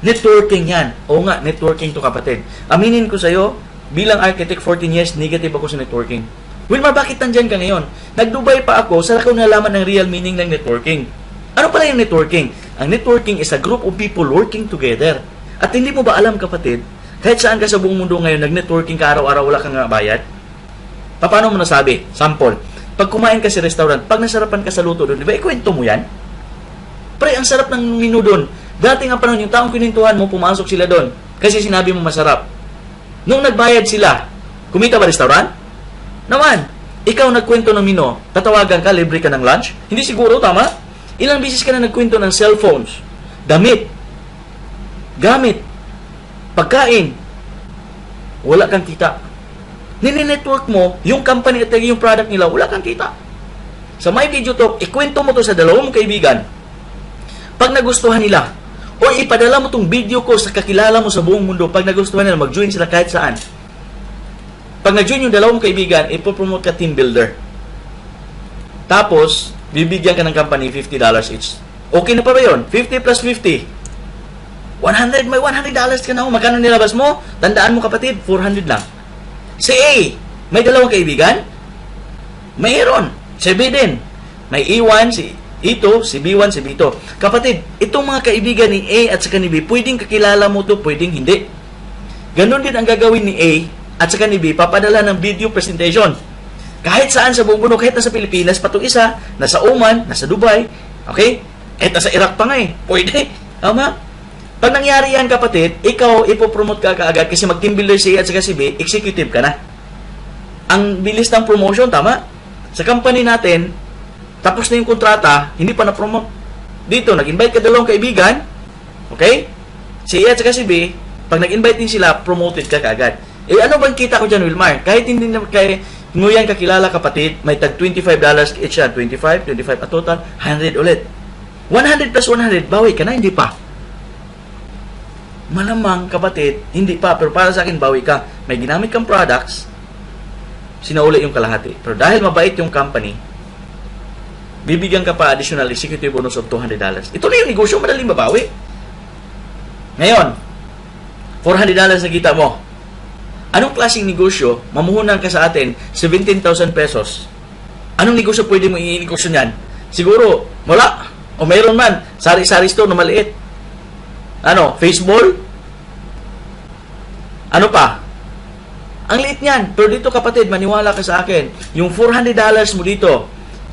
Networking yan. Oo nga, networking to kapatid. Aminin ko sa'yo, bilang architect, 14 years, negative ako sa networking. Wilmar, bakit nandyan ka ngayon? Nag-Dubai pa ako, saan ako nalaman ng real meaning ng networking? Ano pala yung networking? Ang networking is a group of people working together. At hindi mo ba alam, kapatid, kahit saan ka sa buong mundo ngayon, nag-networking ka araw-araw, wala kang bayad? Paano mo nasabi? Sample. Pag kumain ka sa restaurant, pag nasarapan ka sa luto doon, di ba, ikwento mo yan? Pre, ang sarap ng menu doon. Dati nga panahon, yung taong kinintuhan mo, pumasok sila doon. Kasi sinabi mo masarap. Nung nagbayad sila, kumita ba restaurant? Naman, ikaw nagkwento ng menu, tatawagan ka, libre ka ng lunch? Hindi siguro, tama? Ilang bisis ka na nagkwento ng cellphones, damit, gamit, pagkain, wala kang kita. Nini-network mo, yung company at yung product nila, wala kang kita. Sa My Video Talk, ikwento mo to sa dalawang kaibigan. Pag nagustuhan nila, o ipadala mo tong video ko sa kakilala mo sa buong mundo, pag nagustuhan nila, mag-join sila kahit saan. Pag nag-join yung dalawang kaibigan, ipopromote ka team builder. Tapos, bibigyan ka ng company $50 each. Okay na pa ba yun? 50 plus 50. 100, may $100 ka na. Magkano nilabas mo? Tandaan mo kapatid, 400 lang. Si A, may dalawang kaibigan? Mayroon. Si B din. May E1, si E2, si B1, si B2. Kapatid, itong mga kaibigan ni A at saka ni B, pwedeng kakilala mo to, pwedeng hindi. Ganon din ang gagawin ni A at saka ni B, papadala ng video presentation. Kahit saan sa buong mundo, kahit nasa Pilipinas, patong isa, nasa Oman, nasa Dubai, okay? Kahit nasa Iraq pa nga eh. Pwede. Tama? Pag nangyari yan, kapatid, ikaw ipopromote ka kaagad kasi mag-team builder si A at saka si B, executive ka na. Ang bilis ng promotion, tama? Sa company natin, tapos na yung kontrata, hindi pa na-promote. Dito, nag-invite ka dalawang kaibigan, okay? Si A at saka si B, pag nag-invite din sila, promoted ka kaagad. Eh, ano bang kita ko dyan, Wilmar? Kahit hindi na mo yan kakilala, kapatid, may tag $25 each yan. 25 at total, 100 ulit. 100 plus 100, bawi ka na, hindi pa. Malamang, kapatid, hindi pa. Pero para sa akin, bawi ka. May ginamit kang products, sinauli yung kalahati. Pero dahil mabait yung company, bibigyan ka pa additional executive bonus of $200. Ito na yung negosyo, madaling mabawi. Ngayon, $400 na kita mo. Anong klaseng negosyo, mamuhunan ka sa atin, 17,000 pesos. Anong negosyo pwede mo i-negosyo niyan? Siguro, wala. O mayroon man, sari-sari store na maliit. Ano, baseball? Ano pa? Ang liit niyan. Pero dito kapatid, maniwala ka sa akin. Yung $400 mo dito,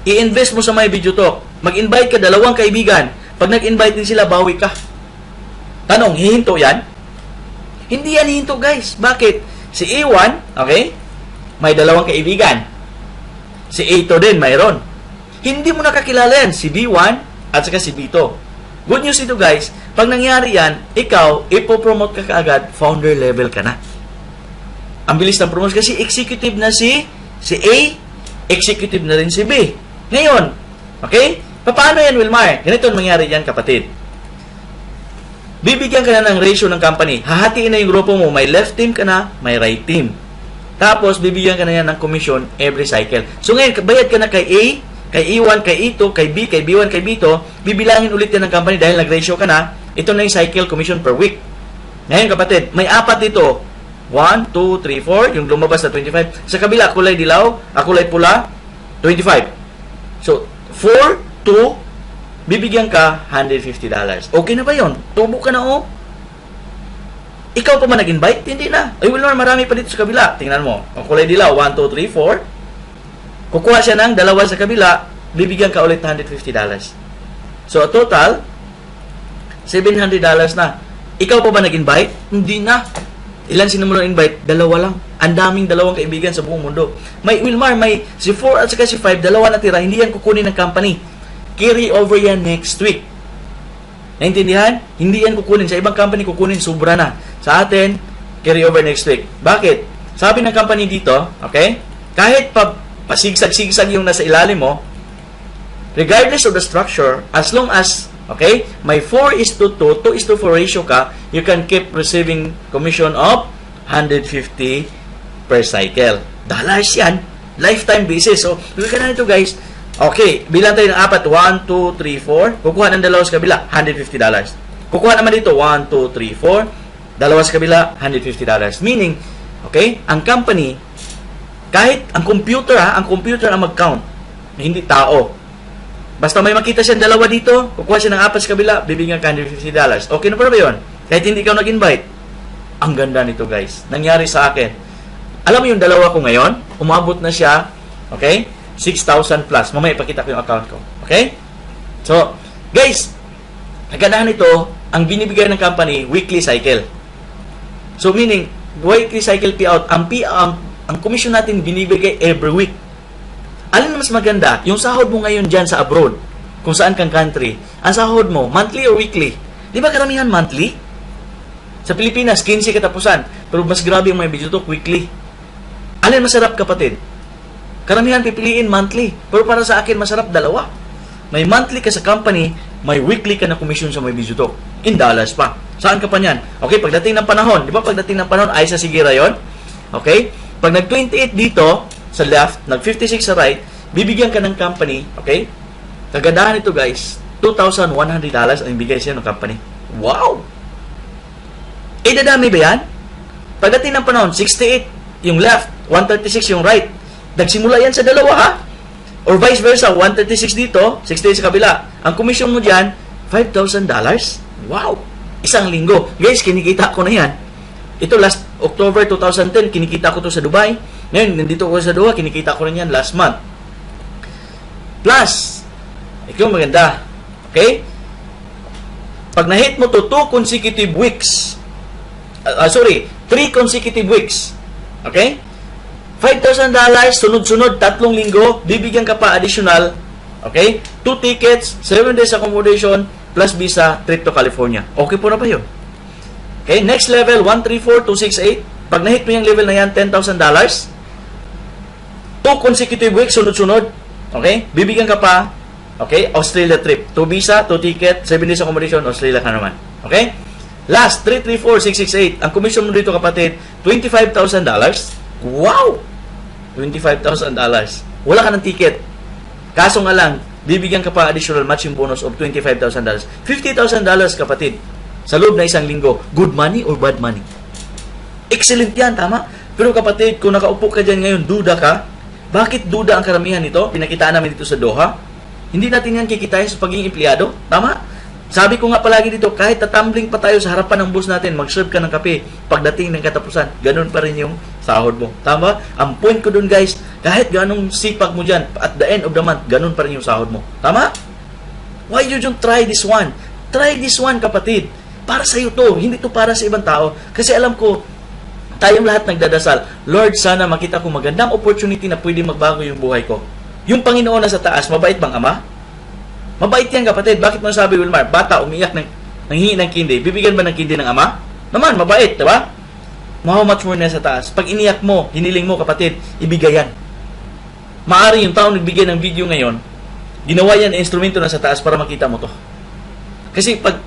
i-invest mo sa My Video Talk. Mag-invite ka dalawang kaibigan. Pag nag-invite din sila, bawi ka. Tanong, hihinto yan? Hindi yan hihinto, guys. Bakit? Si A1, okay, may dalawang kaibigan. Si A2 din, mayroon. Hindi mo nakakilala yan, si B1 at saka si B2. Good news ito, guys. Pag nangyari yan, ikaw, ipopromote ka kaagad, founder level ka na. Ang bilis ng promotion kasi executive na si A, executive na rin si B. Ngayon, okay? Paano yan, Wilmar? Ganito ang mangyari yan, kapatid. Bibigyan ka na ng ratio ng company. Hahatiin na yung grupo mo. May left team ka na, may right team. Tapos, bibigyan ka na yan ng commission every cycle. So, ngayon, bayad ka na kay A, kay E1, kay E2, kay B, kay B1, kay B2. Bibilangin ulit yan ng company dahil nag-ratio ka na. Ito na yung cycle commission per week. Ngayon, kapatid, may apat dito. 1, 2, 3, 4. Yung lumabas na 25. Sa kabila, kulay dilaw, kulay pula, 25. So, 4, 2, bibigyan ka $150. Okay na ba yun? Tubo ka na, oh. Ikaw pa man nag-invite? Hindi na. Ay, well, marami pa dito sa kabila. Tingnan mo. Ang kulay dilaw, 1, 2, 3, 4. Kukuha siya ng dalawa sa kabila, bibigyan ka ulit $150. So, total, $700 na. Ikaw pa ba nag-invite? Hindi na. Ilan sinumula invite? Dalawa lang. Ang daming dalawang kaibigan sa buong mundo. May Wilmar, may si 4 at saka si 5, dalawa na tira. Hindi yan kukunin ng company. Carry over yan next week. Naintindihan? Hindi yan kukunin. Sa ibang company, kukunin, sobra na. Sa atin, carry over next week. Bakit? Sabi ng company dito, okay? Kahit pasigsag-sigsag yung nasa ilalim mo, regardless of the structure, as long as, okay, may 4:2, 2:4 ratio ka, you can keep receiving commission of $150 per cycle. Dollars yan. Lifetime basis. So, look na ito, guys. Okay, bilang tayo ng apat. 1, 2, 3, 4. Kukuha ng dalawa sa kabila, $150. Kukuha naman dito, 1, 2, 3, 4. Dalawa sa kabila, $150. Meaning, okay, ang company, kahit ang computer ang mag-count. Hindi tao. Basta may makita siyang dalawa dito, kukuha siya ng apat sa kabila, bibigyan ka $150. Okay na pa ba yun? Kahit hindi ikaw nag-invite. Ang ganda nito, guys. Nangyari sa akin. Alam mo yung dalawa ko ngayon? Umabot na siya, okay, 6,000 plus. Mamaya ipakita ko yung account ko. Okay? So, guys, kagandahan nito, ang binibigay ng company, weekly cycle. So, meaning, weekly cycle payout, ang commission natin binibigay every week. Alin mas maganda? Yung sahod mo ngayon dyan sa abroad, kung saan kang country, ang sahod mo, monthly or weekly? Di ba karamihan monthly? Sa Pilipinas, 15 katapusan. Pero mas grabe yung may Bijutok, weekly. Alin masarap, kapatid? Karamihan pipiliin monthly. Pero para sa akin, masarap dalawa. May monthly ka sa company, may weekly ka na commission sa may Bijutok. In dollars pa. Saan ka pa niyan? Okay, pagdating ng panahon, di ba pagdating ng panahon, ay sa Sigira yon? Okay? Pag nag-28 dito, sa left, nag-56 sa right, bibigyan ka ng company, okay? Kagandahan ito, guys, $2,100 ang ibigay siya ng company. Wow! Eh, dadami ba yan? Pagdating ng panahon, 68 yung left, 136 yung right. Nagsimula yan sa dalawa, ha? Or vice versa, 136 dito, 68 sa kabila. Ang commission mo dyan, $5,000. Wow! Isang linggo. Guys, kinikita ko na yan. Ito last October 2010, kinikita ko to sa Dubai. Ngayon, nandito ko sa Doha, kinikita ko rin yan last month. Plus, ikaw maganda. Okay? Pag na-hit mo to 2 consecutive weeks, 3 consecutive weeks, okay? $5,000, sunod-sunod, 3 linggo, bibigyan ka pa additional, okay? 2 tickets, 7 days accommodation, plus visa, trip to California. Okay po na ba yun? Okay, next level, 134,268. Pag na-hit mo yung level na yan, $10,000. 2 consecutive weeks, sunod-sunod. Okay? Bibigyan ka pa, okay, Australia trip. 2 visa, 2 ticket, 7 days accommodation, Australia ka naman. Okay? Last, 334,668. Ang commission mo dito, kapatid, $25,000. Wow! $25,000. Wala ka ng ticket. Kaso nga lang, bibigyan ka pa additional matching bonus of $25,000. $50,000, kapatid. Sa loob na isang linggo. Good money or bad money? Excellent yan, tama? Pero kapatid, kung nakaupo ka dyan ngayon, duda ka. Bakit duda ang karamihan nito? Pinakitaan namin dito sa Doha. Hindi natin yan kikitain sa pagiging empleyado. Tama? Sabi ko nga palagi dito, kahit tatumbling pa tayo sa harapan ng boss natin, mag-serve ka ng kape, pagdating ng katapusan, ganun pa rin yung sahod mo. Tama? Ang point ko dun, guys, kahit ganong sipag mo dyan, at the end of the month, ganun pa rin yung sahod mo. Tama? Why you don't try this one? Try this one, kapatid. Para sa'yo to. Hindi to para sa ibang tao. Kasi alam ko, tayong lahat nagdadasal, Lord, sana makita ko magandang opportunity na pwede magbago yung buhay ko. Yung Panginoon na sa taas, mabait bang Ama? Mabait yan, kapatid. Bakit mo sabi, Wilmar, bata, umiyak nanghingi ng kindi, bibigyan ba ng kindi ng Ama? Naman, mabait, diba? How much more na sa taas. Pag iniyak mo, hiniling mo, kapatid, ibigay yan. Maari yung taong nagbigay ng video ngayon, ginawa yan instrumento na sa taas para makita mo to. Kasi pag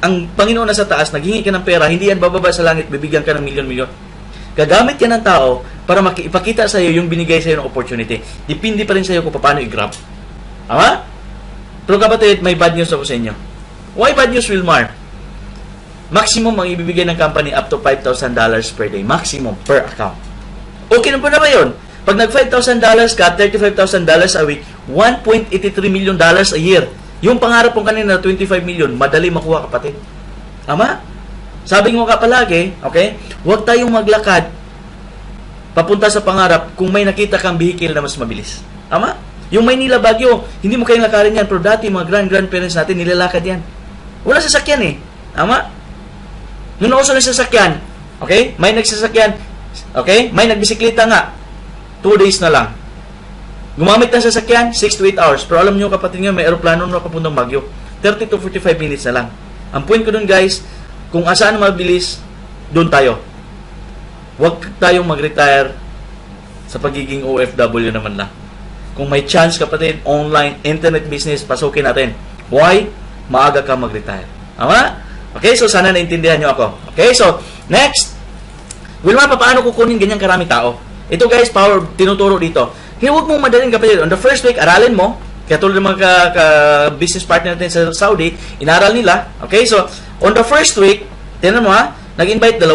ang Panginoon na sa taas, naghingi ka ng pera, hindi yan bababa sa langit, bibigyan ka ng milyon-milyon. Gagamit yan ng tao para ipakita sa iyo yung binigay sa iyo ng opportunity. Depende pa rin sa iyo kung paano i-grab. Tama? Pero kapatid, may bad news ako sa inyo. Why bad news, Wilmar? Maximum ang ibibigay ng company up to $5,000 per day. Maximum per account. Okay na po na ba yun? Pag nag $5,000 ka, $35,000 a week, $1.83 million a year. Yung pangarap mo kanina na 25 million, madali makuha, kapatid. Tama? Sabi mo ka palagi, okay? Huwag tayong maglakad papunta sa pangarap kung may nakita kang vehicle na mas mabilis. Tama? Yung Maynila Baguio, hindi mo kayong lakarin yan, pero dati mga grandparents natin, nilalakad yan. Wala sasakyan eh. Tama? Nung nauso na sasakyan, okay? May nagsasakyan, okay? May nagbisikleta nga. 2 days na lang. Gumamit ng sasakyan, 6 to 8 hours. Pero alam nyo, kapatid nyo, may aeroplano na papuntang Baguio. 30 to 45 minutes na lang. Ang point ko dun, guys, kung asaan mabilis, doon tayo. Huwag tayong mag-retire sa pagiging OFW naman lang. Kung may chance, kapatid, online, internet business, pasukin natin. Why? Maaga ka mag-retire. Tama? Okay, so sana naintindihan nyo ako. Okay, so, next. Wilma, paano kukunin ganyang karami tao? Ito, guys, power, tinuturo dito. Huwag mong madaling, kapatid. On the first week, aralin mo. Kaya tulad ng mga business partner natin sa Saudi, inaral nila. Okay, so, on the first week, tinan mo ha, nag-invite 2.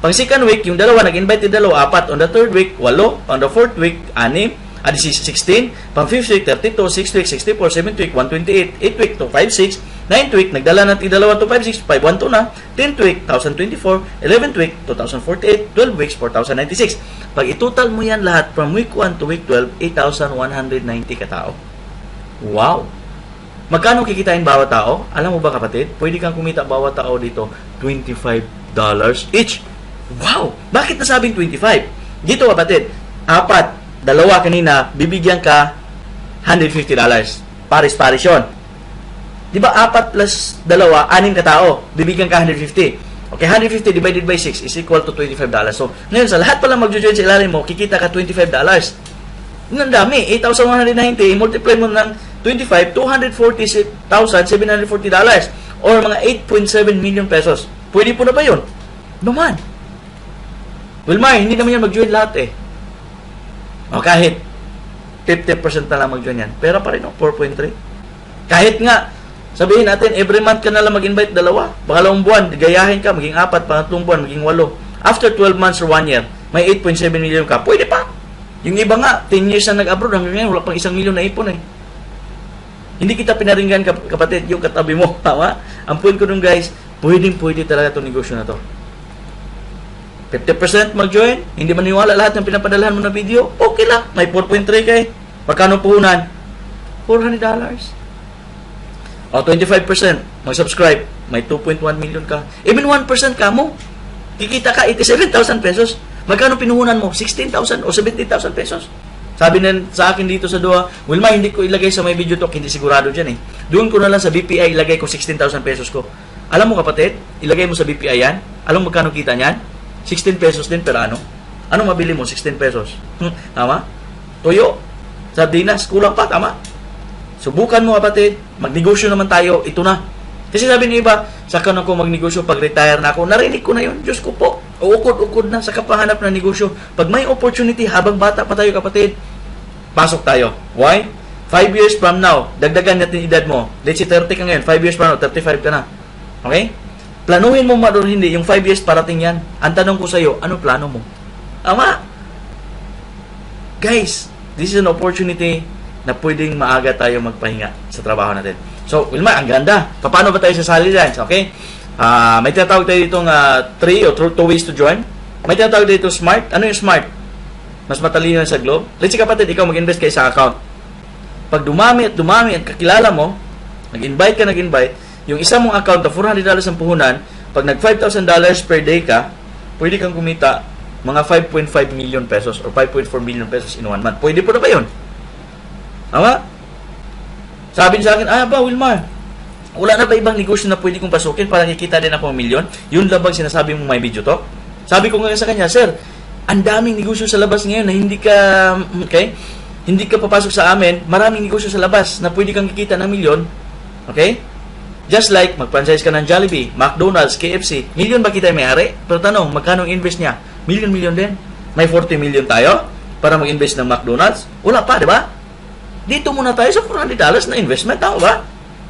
Pang second week, yung 2, nag-invite yung 2, 4. On the third week, 8. On the fourth week, 6. 16. Pang 5th week, 32. 6th week, 64. 7th week, 128. 8th week, 256. 9th week, nagdala natin 256. 512 na. 10th week, 1,024. 11th week, 2,048. 12 weeks, 4,096. Pag itotal mo yan lahat from week 1 to week 12, 8,190 katao. Wow! Magkano kikitain bawat tao? Alam mo ba, kapatid? Pwede kang kumita bawat tao dito $25 each. Wow! Bakit nasabing 25? Dito, kapatid, 4, 2 kanina, bibigyan ka $150. Paris-paris yun. Di ba 4 plus 2, 6 katao, bibigyan ka 150. Okay, 150 divided by 6 is equal to $25. So, ngayon, sa lahat pala mag-join sa ilalim mo, kikita ka $25. Ang dami, 8,190, multiply mo ng 25, $240,740 or mga 8.7 million pesos. Pwede po na ba yun? Naman. Wilmar, hindi naman yan mag-join lahat eh. O kahit 50% na lang mag-join yan. Pera pa rin, 4.3. Kahit nga, sabihin natin, every month ka na lang mag-invite 2. Pangalawang buwan, gayahin ka, maging 4, pangatlong buwan, maging 8. After 12 months or 1 year, may 8.7 million ka. Pwede pa. Yung iba nga, 10 years na nag-abroad, hanggang ngayon, wala pang 1 million na ipon eh. Hindi kita pinaringgan, kapatid, yung katabi mo. Tama? Ang point ko dun, guys, pwede talaga itong negosyo na to. 50% mag-join, hindi maniwala lahat ng pinapadalahan mo na video, okay lang. May 4.3 ka eh. Pagkano puhunan? $400. O, 25%, mag-subscribe, may 2.1 million ka. Even 1% ka mo, kikita ka 87,000 pesos. Magkano pinuhunan mo? 16,000 o 17,000 pesos. Sabi na sa akin dito sa Doha, Wilma, hindi ko ilagay sa may video talk, hindi sigurado dyan eh. Doon ko na lang sa BPI, ilagay ko 16,000 pesos ko. Alam mo, kapatid, ilagay mo sa BPI yan. Alam mo magkano kita niyan? 16 pesos din per ano. Anong mabili mo? 16 pesos. Tama? Toyo, sardinas, kulang pa, tama? Subukan mo, kapatid. Magnegosyo naman tayo. Ito na. Kasi sabi ng iba, saka na ako magnegosyo pag retire na ako. Narinig ko na yun. Diyos ko po. Uukod-ukod na sa kapahanap na negosyo. Pag may opportunity, habang bata pa tayo, kapatid, pasok tayo. Why? 5 years from now, dagdagan natin edad mo. Let's say 30 ka ngayon. 5 years from now, 35 ka na. Okay? Planuhin mo man o hindi, yung 5 years parating yan. Ang tanong ko sa'yo, ano plano mo? Ama! Guys, this is an opportunity na pwedeng maaga tayo magpahinga sa trabaho natin. So, Wilma, ang ganda. Paano ba tayo sasali dyan? Okay? May tinatawag tayo ditong 3 o 2 ways to join. May tinatawag dito smart. Ano yung smart? Mas matalino sa globe. Let's say, kapatid, ikaw mag-invest kayo sa account. Pag dumami at kakilala mo, nag-invite, yung isa mong account na $400 ang puhunan, pag nag $5,000 per day ka, pwede kang kumita mga 5.5 million pesos or 5.4 million pesos in 1 month. Pwede po na ba yun? Tama? Sabi sa akin, Wilmar, wala na ba ibang negosyo na pwede kong pasukin para kikita din ako ng milyon? Yun labang sinasabi mo may video to? Sabi ko nga sa kanya, sir, ang daming negosyo sa labas ngayon na hindi ka papasok sa amin, maraming negosyo sa labas na pwede kang kikita ng milyon. Okay? Just like, mag-franchise ka ng Jollibee, McDonald's, KFC, milyon ba kita may-ari? Pero tanong, magkano invest niya? Milyon din. May 40 million tayo para mag-invest ng McDonald's? Wala pa, di ba? Dito muna tayo sa $400 na investment, tama ba?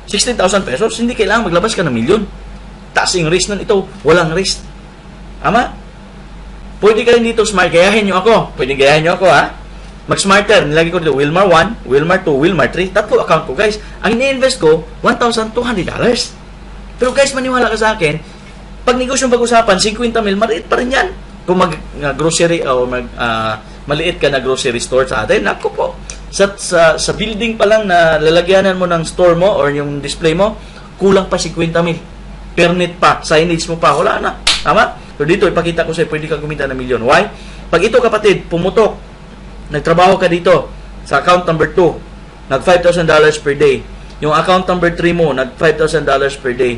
16,000 pesos, hindi kailangan maglabas ka ng milyon. Taas yung risk nun ito, walang risk. Tama? Pwede ka rin dito smart, gayahin nyo ako. Pwede gayahin nyo ako, ha? Mag-smarter, nilagay ko dito, Wilmar 1, Wilmar 2, Wilmar 3, tatlo account ko, guys. Ang ini-invest ko, $1,200. Pero guys, maniwala ka sa akin, pag negosyong pag-usapan, 50 mil, maliit pa rin yan. Kung mag-grocery o maliit ka na grocery store sa atin, naku po, sa building pa lang na lalagyanan mo ng store mo or yung display mo, kulang pa 50 mil. Permit pa, signage mo pa, wala na. Tama? So dito, ipakita ko sa'yo, pwede ka kumita ng milyon. Why? Pag ito, kapatid, pumutok, nagtrabaho ka dito sa account number 2, nag $5,000 per day. Yung account number 3 mo, nag $5,000 per day.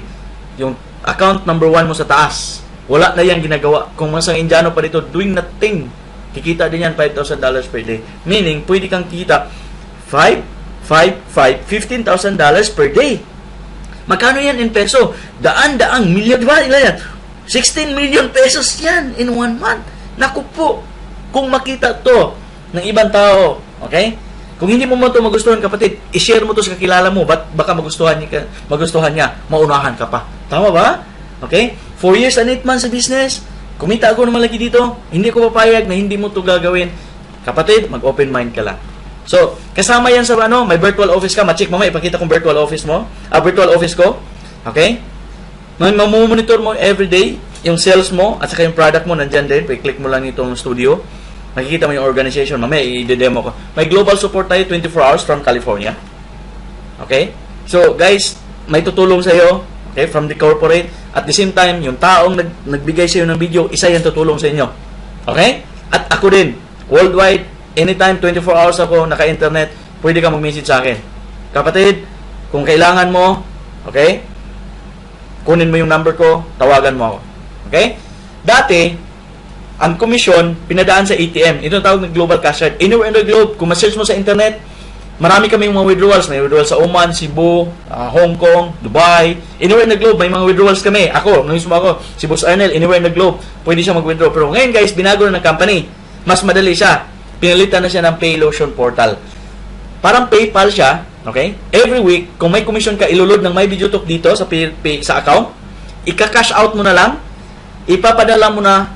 Yung account number 1 mo sa taas, wala na yan ginagawa. Kung masang Indiano pa dito, doing nothing, kikita din yan $5,000 per day. Meaning, pwede kang kikita $15,000 per day. Magkano yan in peso? Daan-daang milyon, di ba? Ilan yan? 16 million pesos yan in 1 month. Naku po, kung makita to ng ibang tao, okay? Kung hindi mo ito magustuhan, kapatid, i-share mo to sa kakilala mo, baka magustuhan niya, maunahan ka pa. Tama ba? Okay? 4 years and 8 months sa business, kumita ako ng malaki dito, hindi ko papayag na hindi mo to gagawin. Kapatid, mag-open mind ka lang. So, kasama yan sa may virtual office ka, ma-check mo, ipakita kong virtual office mo, virtual office ko, okay? Mamumonitor mo everyday yung sales mo at saka yung product mo, nandyan din, i-click mo lang itong studio. Makikita mo yung organization. Mamaya, i-demo ko. May global support tayo 24 hours from California. Okay? So, guys, may tutulong sa iyo, okay, from the corporate. At the same time, yung taong nagbigay sa iyo ng video, isa yan tutulong sa inyo. Okay? At ako din, worldwide, anytime, 24 hours ako, naka-internet, pwede ka mag-message sa akin. Kapatid, kung kailangan mo, okay, kunin mo yung number ko, tawagan mo ako. Okay? Dati, ang komisyon, pinadaan sa ATM. Ito tawag ng global cash card. Anywhere in the globe, kung ma-search mo sa internet, marami kami mga withdrawals. May withdrawals sa Oman, Cebu, Hong Kong, Dubai. Anywhere in the globe, may mga withdrawals kami. Ako, mismo ako, si Boss Arnel, anywhere in the globe, pwede siya mag-withdraw. Pero ngayon guys, binago na ng company. Mas madali siya. Pinalitan na siya ng Paylotion portal. Parang PayPal siya, okay? Every week, kung may commission ka, ilulod ng My Video Talk dito sa account, ika-cash out mo na lang, ipapadala mo na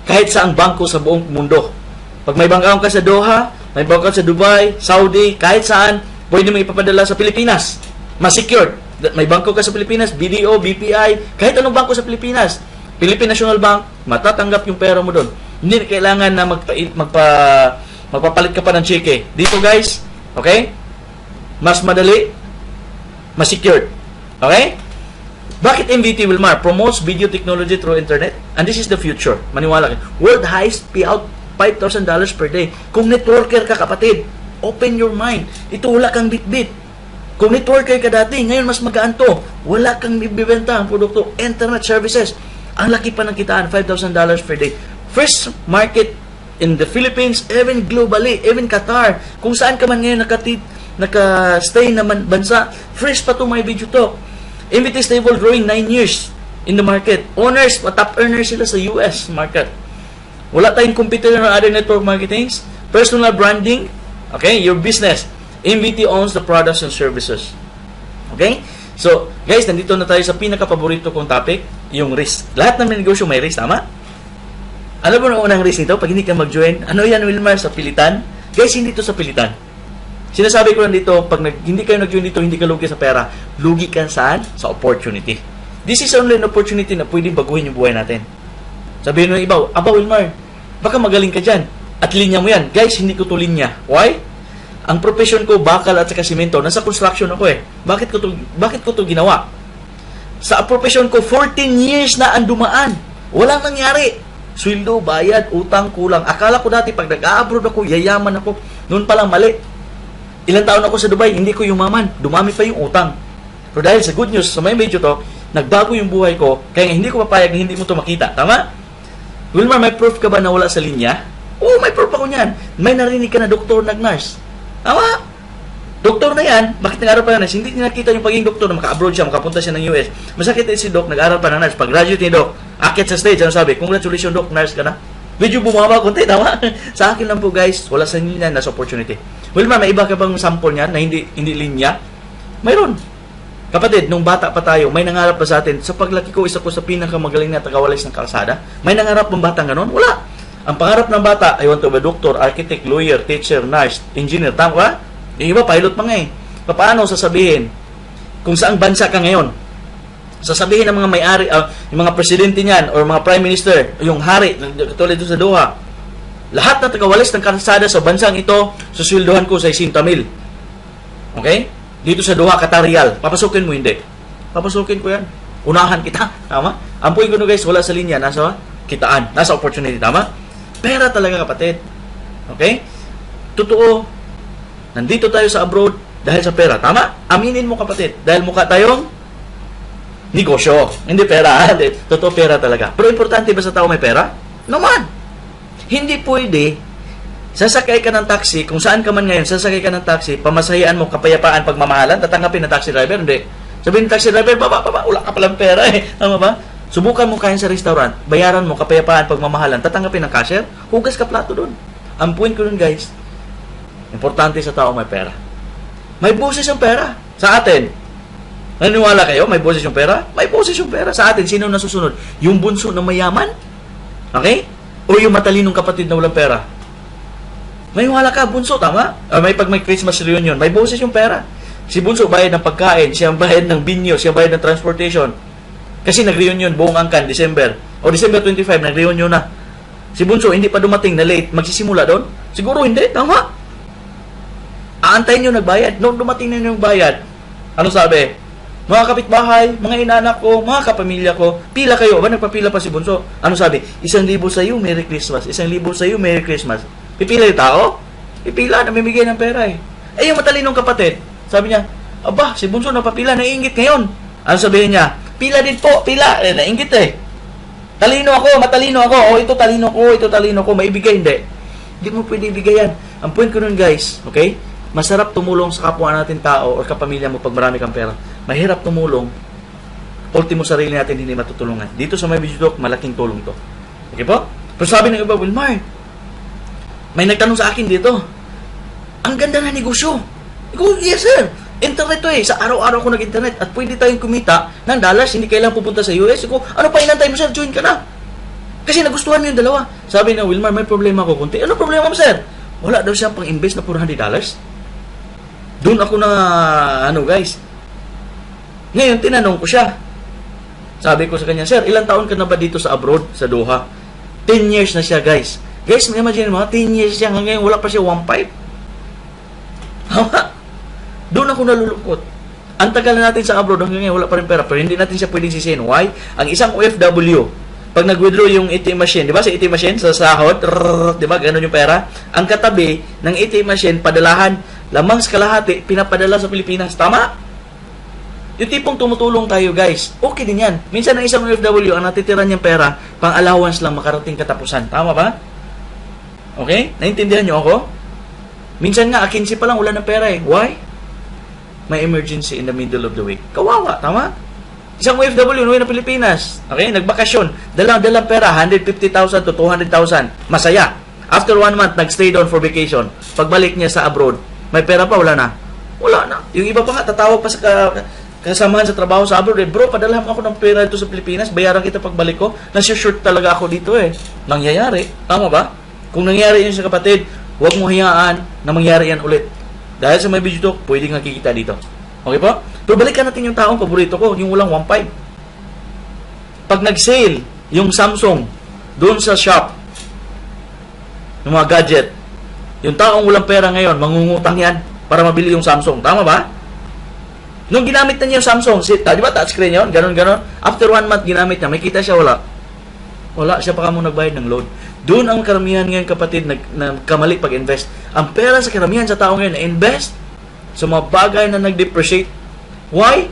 kahit saang bangko sa buong mundo. Pag may bangko ka sa Doha, may bangko ka sa Dubai, Saudi, kahit saan, pwede mo ipapadala sa Pilipinas. Mas secured. May bangko ka sa Pilipinas, BDO, BPI, kahit anong bangko sa Pilipinas. Philippine National Bank, matatanggap yung pera mo doon. Hindi na kailangan na magpapalit ka pa ng cheque. Dito guys, okay? Mas madali, mas secured. Okay? Bakit MVT Wilmar promotes video technology through internet? And this is the future. Maniwala ka. World highest payout, $5,000 per day. Kung networker ka, kapatid, open your mind. Ito, wala kang bit-bit. Kung networker ka dati, ngayon mas magaan to. Wala kang ibibenta ang produkto. Internet services. Ang laki pa ng kitaan, $5,000 per day. First market in the Philippines, even globally, even Qatar. Kung saan ka man ngayon naka-stay na bansa, fresh pa to My Video Talk. MVT Stable growing 9 years in the market. Owners, top earners sila sa US market. Wala tayong competitor ng other network marketings. Personal branding, okay, your business. MVT owns the products and services. Okay? So, guys, nandito na tayo sa pinaka-paborito kong topic, yung risk. Lahat ng negosyo may risk, tama? Ano ba ang unang risk nito? Pag hindi ka mag-join, ano yan, Wilmar, sa pilitan? Guys, hindi to sa pilitan. Sinasabi ko lang dito, pag hindi kayo nag-join dito, hindi ka lugi sa pera. Lugi ka saan? Sa opportunity. This is only an opportunity na pwedeng baguhin yung buhay natin. Sabihin mo ng iba, Wilmar, baka magaling ka dyan. At linya mo yan. Guys, hindi ko to linya. Why? Ang profession ko, bakal at saka simento. Nasa construction ako eh. Bakit ko to ginawa? Sa profession ko, 14 years na ang dumaan. Walang nangyari. Sweldo, bayad, utang, kulang. Akala ko dati, pag nag-abroad ako, yayaman ako. Noon palang mali. Ilang taon ako sa Dubai, hindi ko yumaman. Dumami pa yung utang. Pero dahil sa good news, sa may video to, nagbago yung buhay ko, kaya hindi ko papayag na hindi mo to makita. Tama? Wilmar, may proof ka ba na wala sa linya? Oo, may proof ako niyan. May narinig ka na doktor, nag-nurse. Tama? Doktor na yan, bakit nag-aral pa ng nurse? Hindi niya nakita yung pagiging doktor na maka-abroad siya, makapunta siya ng US. Masakit si Doc, nag-aral pa ng nurse. Pag graduate ni Doc, akit sa stage, ano sabi? Congratulations, Doc, nurse ka na. Medyo bumaba konti, tama? Sa akin lang po, guys, wala sa inyo yan, nasa opportunity. Wilmar, may iba ka bang sample niyan na hindi linya? Mayroon. Kapatid, nung bata pa tayo, may nangarap pa sa atin. Sa paglaki ko, isa ko sa pinakamagaling na tagawalis ng kalsada. May nangarap bang batang ganon? Wala. Ang pangarap ng bata, I want to be doctor, architect, lawyer, teacher, nurse, engineer. Tama ba? Yung iba, pilot pa nga eh. Paano sasabihin kung saang bansa ka ngayon? Sasabihin ng mga may-ari, yung mga presidente niyan, or mga prime minister, yung hari, katulad doon sa Doha, lahat na tagawalis ng kalsada sa bansang ito, susweldohan ko sa 60,000. Okay? Dito sa Doha, Qatar Riyal. Papasukin mo, hindi. Papasukin ko yan. Unahan kita. Tama? Ang point ko no guys, wala sa linya. Nasa kitaan. Nasa opportunity. Tama? Pera talaga, kapatid. Okay? Totoo. Nandito tayo sa abroad dahil sa pera. Tama? Aminin mo, kapatid. Dahil mukha tayong negosyo. Hindi pera. Totoo, pera talaga. Pero importante ba sa tao may pera? Naman. Hindi pwede sasakay ka ng taxi, kung saan ka man ngayon, sasakay ka ng taxi, pamasahian mo, kapayapaan, pagmamahalan, tatanggapin ng taxi driver, hindi. Sabihin ng taxi driver, baba, wala ka palang pera eh. Tama ba? Subukan mo kain sa restaurant, bayaran mo, kapayapaan, pagmamahalan, tatanggapin ng cashier, hugas ka plato doon. Ang point ko doon guys, importante sa tao may pera. May boses yung pera. Sa atin, naniniwala kayo, may boses yung pera? May boses yung pera. Sa atin, sino nasusunod? Yung bunso na mayaman? Okay? O yung matalinong kapatid na walang pera? May wala ka, bunso, tama? Pag may Christmas reunion, may boses yung pera. Si bunso bayad ng pagkain, siya bayad ng binyo, siya bayad ng transportation. Kasi nag-reunion buong angkan, December. O December 25, nag-reunion na. Si bunso, hindi pa dumating na late, magsisimula doon? Siguro hindi, tama? Aantayin nyo nagbayad. Noong dumating na yung bayad, ano sabi? Mga kapitbahay, mga inanak ko, mga kapamilya ko, pila kayo. Ba nagpapila pa si bunso? Ano sabi? 1,000 sa iyo, Merry Christmas. 1,000 sa iyo, Merry Christmas. Pipila yung tao? Pipila, namimigay ng pera eh. Eh, yung matalinong kapatid, sabi niya, aba, si bunso napapila, naiingit ngayon. Ano sabihin niya? Pila din po, pila. Eh, naingit eh. Talino ako, matalino ako. O, ito talino ko, maibigay, hindi. Hindi mo pwede ibigay yan. Ang point ko nun guys, okay? Masarap tumulong sa kapwa natin tao o kapamilya mo pag marami kang pera. Mahirap tumulong, ultimo sarili natin hindi matutulungan. Dito sa may video talk, malaking tulong to. Okay po? Pero sabi ng iba, Wilmar, may nagtanong sa akin dito, ang ganda na negosyo. Iko, yes sir. Internet to eh. Sa araw-araw ko nag-internet at pwede tayong kumita ng dollars, hindi kailangan pupunta sa US. Iko, ano pa inantay mo sir? Join ka na. Kasi nagustuhan mo yung dalawa. Sabi na, Wilmar, may problema ko kunti. Ano problema mo sir? Wala daw siyang pang-invest na $400. Doon ako na, guys. Ngayon, tinanong ko siya. Sabi ko sa kanya, sir, ilang taon ka na ba dito sa abroad, sa Doha? 10 years na siya, guys. Guys, may imagine mo, 10 years siya, hanggang wala pa siya 1.5. Doon ako nalulungkot. Ang tagal na natin sa abroad, hanggang ngayon wala pa rin pera, pero hindi natin siya pwedeng sisihin. Why? Ang isang OFW, pag nag-withdraw yung ATM machine, di ba sa ATM machine, sa sahod, di ba, ganun yung pera, ang katabi ng ATM machine, padalahan, lamang sa kalahati, pinapadala sa Pilipinas. Tama? Yung tipong tumutulong tayo, guys, okay din yan. Minsan ang isang OFW, ang natitira niyang pera, pang allowance lang makarating katapusan. Tama ba? Okay? Naintindihan niyo ako? Minsan nga, 15 pa lang, wala ng pera eh. Why? May emergency in the middle of the week. Kawawa, tama? Isang OFW, nuwi na Pilipinas. Okay? Nagbakasyon. Dalang pera, 150,000 to 200,000. Masaya. After 1 month, nagstay down for vacation. Pagbalik niya sa abroad, may pera pa, wala na. Wala na. Yung iba pa nga, tatawag pa sa kasamahan sa trabaho sa abroad. Bro, padalhan ako ng pera dito sa Pilipinas. Bayaran kita pagbalik ko. Nasi-short talaga ako dito eh. Nangyayari. Tama ba? Kung nangyari yun sa kapatid, huwag mo hayaan na mangyari yan ulit. Dahil sa may video talk, pwede nga kikita dito. Okay po? Pero balikan natin yung taong paborito ko, yung walang 1.5. Pag nag-sale, yung Samsung, doon sa shop, yung mga gadget, Yung taong walang pera ngayon, mangungutang yan para mabili yung Samsung. Tama ba? Nung ginamit na niya yung Samsung, di ba touchscreen yun? Ganon. After 1 month ginamit niya, may kita siya, wala. Wala, siya pa kamo nagbayad ng loan. Doon ang karamihan ngayon, kapatid, nagkamali pag-invest. Ang pera sa karamihan sa tao ngayon, na-invest sa mga bagay na nag-depreciate. Why?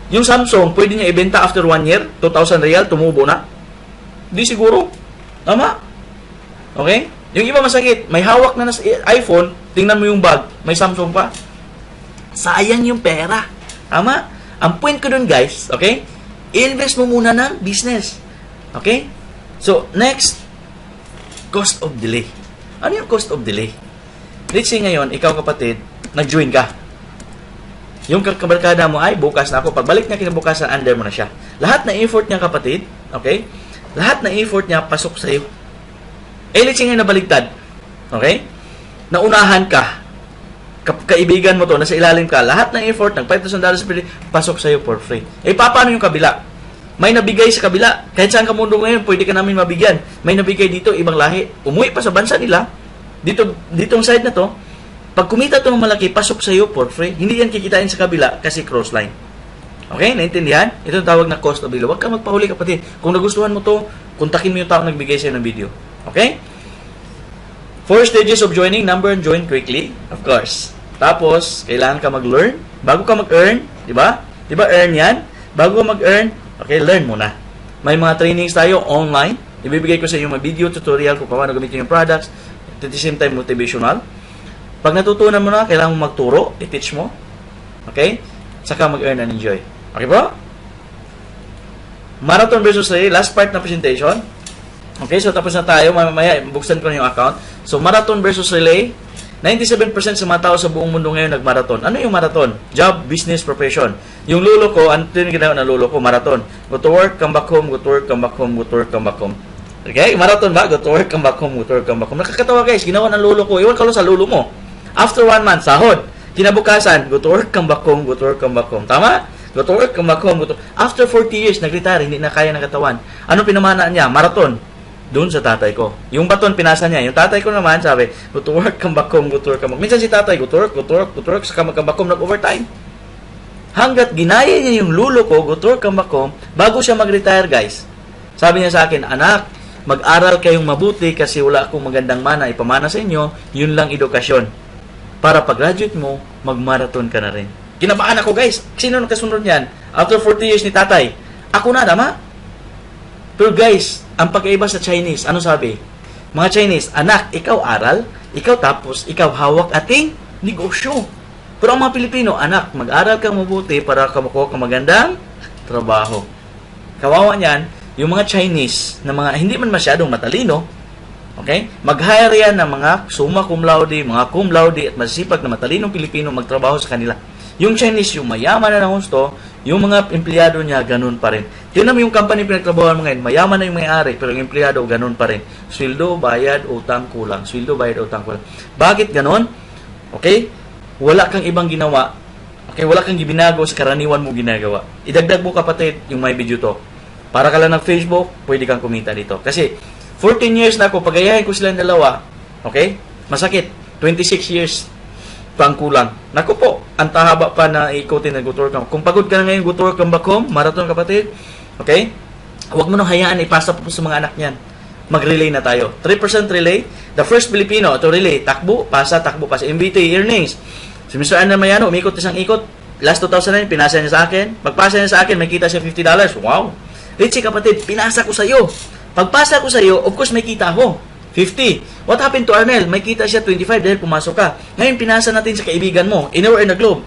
Yung Samsung, pwede niya ibenta after 1 year, 2,000 real, tumubo na. Di siguro. Tama? Okay? Yung iba masakit, may hawak na iPhone, tingnan mo yung bag, may Samsung pa. Sayang yung pera. Tama? Ang point ko dun, guys, okay? I-invest mo muna ng business. Okay? So, next, cost of delay. Ano yung cost of delay? Let's say ngayon, ikaw kapatid, nag-join ka. Yung kabarkada mo ay, bukas na ako. Pagbalik niya kinabukasan, under mo na siya. Lahat na effort niya kapatid, okay? Lahat na effort niya, pasok sa'yo. Let's say ngayon nabaligtad. Okay? Naunahan ka. Kaibigan mo to, nasa ilalim ka, lahat ng effort, ng $5,000 per day, pasok sa'yo for free. Paano yung kabila? May nabigay sa kabila. Kahit saan ka mundo ngayon, pwede ka namin mabigyan. May nabigay dito, ibang lahi. Umuwi pa sa bansa nila. Ditong side na to, pag kumita ito ng malaki, pasok sa'yo for free. Hindi yan kikitain sa kabila kasi cross line. Okay? Naintindihan? Ito ang tawag na cost of delay. Huwag ka magpahuli kapatid. Kung nagustuhan mo to, kontakin mo yung tao nagbigay sa'yo ng video. Okay? 4 stages of joining. Number 1, join quickly. Of course. Tapos, kailangan ka mag-learn. Bago ka mag-earn, di ba? Di ba earn yan? Bago ka mag-earn, okay, learn muna. May mga trainings tayo online. Ibibigay ko sa inyo mga video tutorial kung paano gamitin yung products. At the same time, motivational. Pag natutunan mo na, kailangan mo magturo. I-teach mo. Okay? Saka mag-earn and enjoy. Okay po? Marathon versus relay. Last part na presentation. Okay, so tapos na tayo. Mamaya, buksan ko na yung account. So, marathon versus relay. 97% sa mga tao sa buong mundo ngayon nag-marathon. Ano yung marathon? Job, business, profession. Yung lolo ko, ano yung ginawa ng lolo ko? Marathon. Go to work, come back home, go to work, come back home, go to work, come back home. Okay? Marathon ba? Go to work, come back home, go to work, come back home. Nakakatawa guys, ginawa ng lolo ko. Iwan ka lang sa lolo mo. After 1 month, sahod. Kinabukasan, go to work, come back home, go to work, come back home. Tama? Go to work, come back home, go to... After 40 years, nag-retire, hindi na kaya ng katawan. Ano pinamana niya? Marathon. Doon sa tatay ko. Yung baton, pinasa niya. Yung tatay ko naman, sabi, go to work, come back home, go to work, come back. Minsan si tatay, go to work, go to work, go to work, saka mag-come back home, nag-overtime. Hanggat ginaya niya yung lulo ko, go to work, come back home, bago siya mag-retire, guys. Sabi niya sa akin, anak, mag-aral kayong mabuti kasi wala akong magandang mana ipamana sa inyo, yun lang edukasyon. Para pag-graduate mo, mag-marathon ka na rin. Kinabahan ako, guys. Sino nakasunod niyan? After 40 years ni tatay, ako na, tama? Pero guys, ang pagkaiba sa Chinese, ano sabi? Mga Chinese, anak, ikaw aral, ikaw tapos, ikaw hawak ating negosyo. Pero ang mga Pilipino, anak, mag-aral kang mabuti para makuha kang magandang trabaho. Kawawa niyan, yung mga Chinese, na mga hindi man masyadong matalino, okay? Mag-hire yan ng mga summa cum laude, mga cum laude, at masisipag na matalinong Pilipino magtrabaho sa kanila. Yung Chinese, yung mayaman na ng gusto, yung mga empleyado niya, ganun pa rin. Tingnan mo yung company pinagtrabahoan mo ngayon, mayaman na yung may-ari, pero yung empleyado, ganun pa rin. Sweldo, bayad, utang, kulang. Sweldo, bayad, utang, kulang. Bakit ganun? Okay? Wala kang ibang ginawa. Okay? Wala kang binago sa karaniwan mo ginagawa. Idagdag mo kapatid yung may video to. Para ka lang ng Facebook, pwede kang kumita dito. Kasi, 14 years na ako, pagayahin ko silang dalawa, okay? Masakit. 26 years pang kulang. Naku po, ang tahaba pa na ikutin ng go-to-work. Kung pagod ka na ngayon, go-to-work come back home, marathon kapatid, okay? Huwag mo nang hayaan, ipasa po sa mga anak niyan. Mag-relay na tayo. 3% relay. The first Filipino to relay. Takbo, pasa. MBT, earnings. Si Mr. Arna Mayano, umikot isang ikot. Last 2009, pinasa niya sa akin. Pagpasa niya sa akin, may kita siya $50. Wow! Richie kapatid, pinasa ko sa iyo. Pagpasa ko sa iyo, of course may kita ako. 50. What happened to Arnel? May kita siya 25 dahil pumasok ka. Ngayon, pinasa natin sa kaibigan mo. Anywhere in the globe.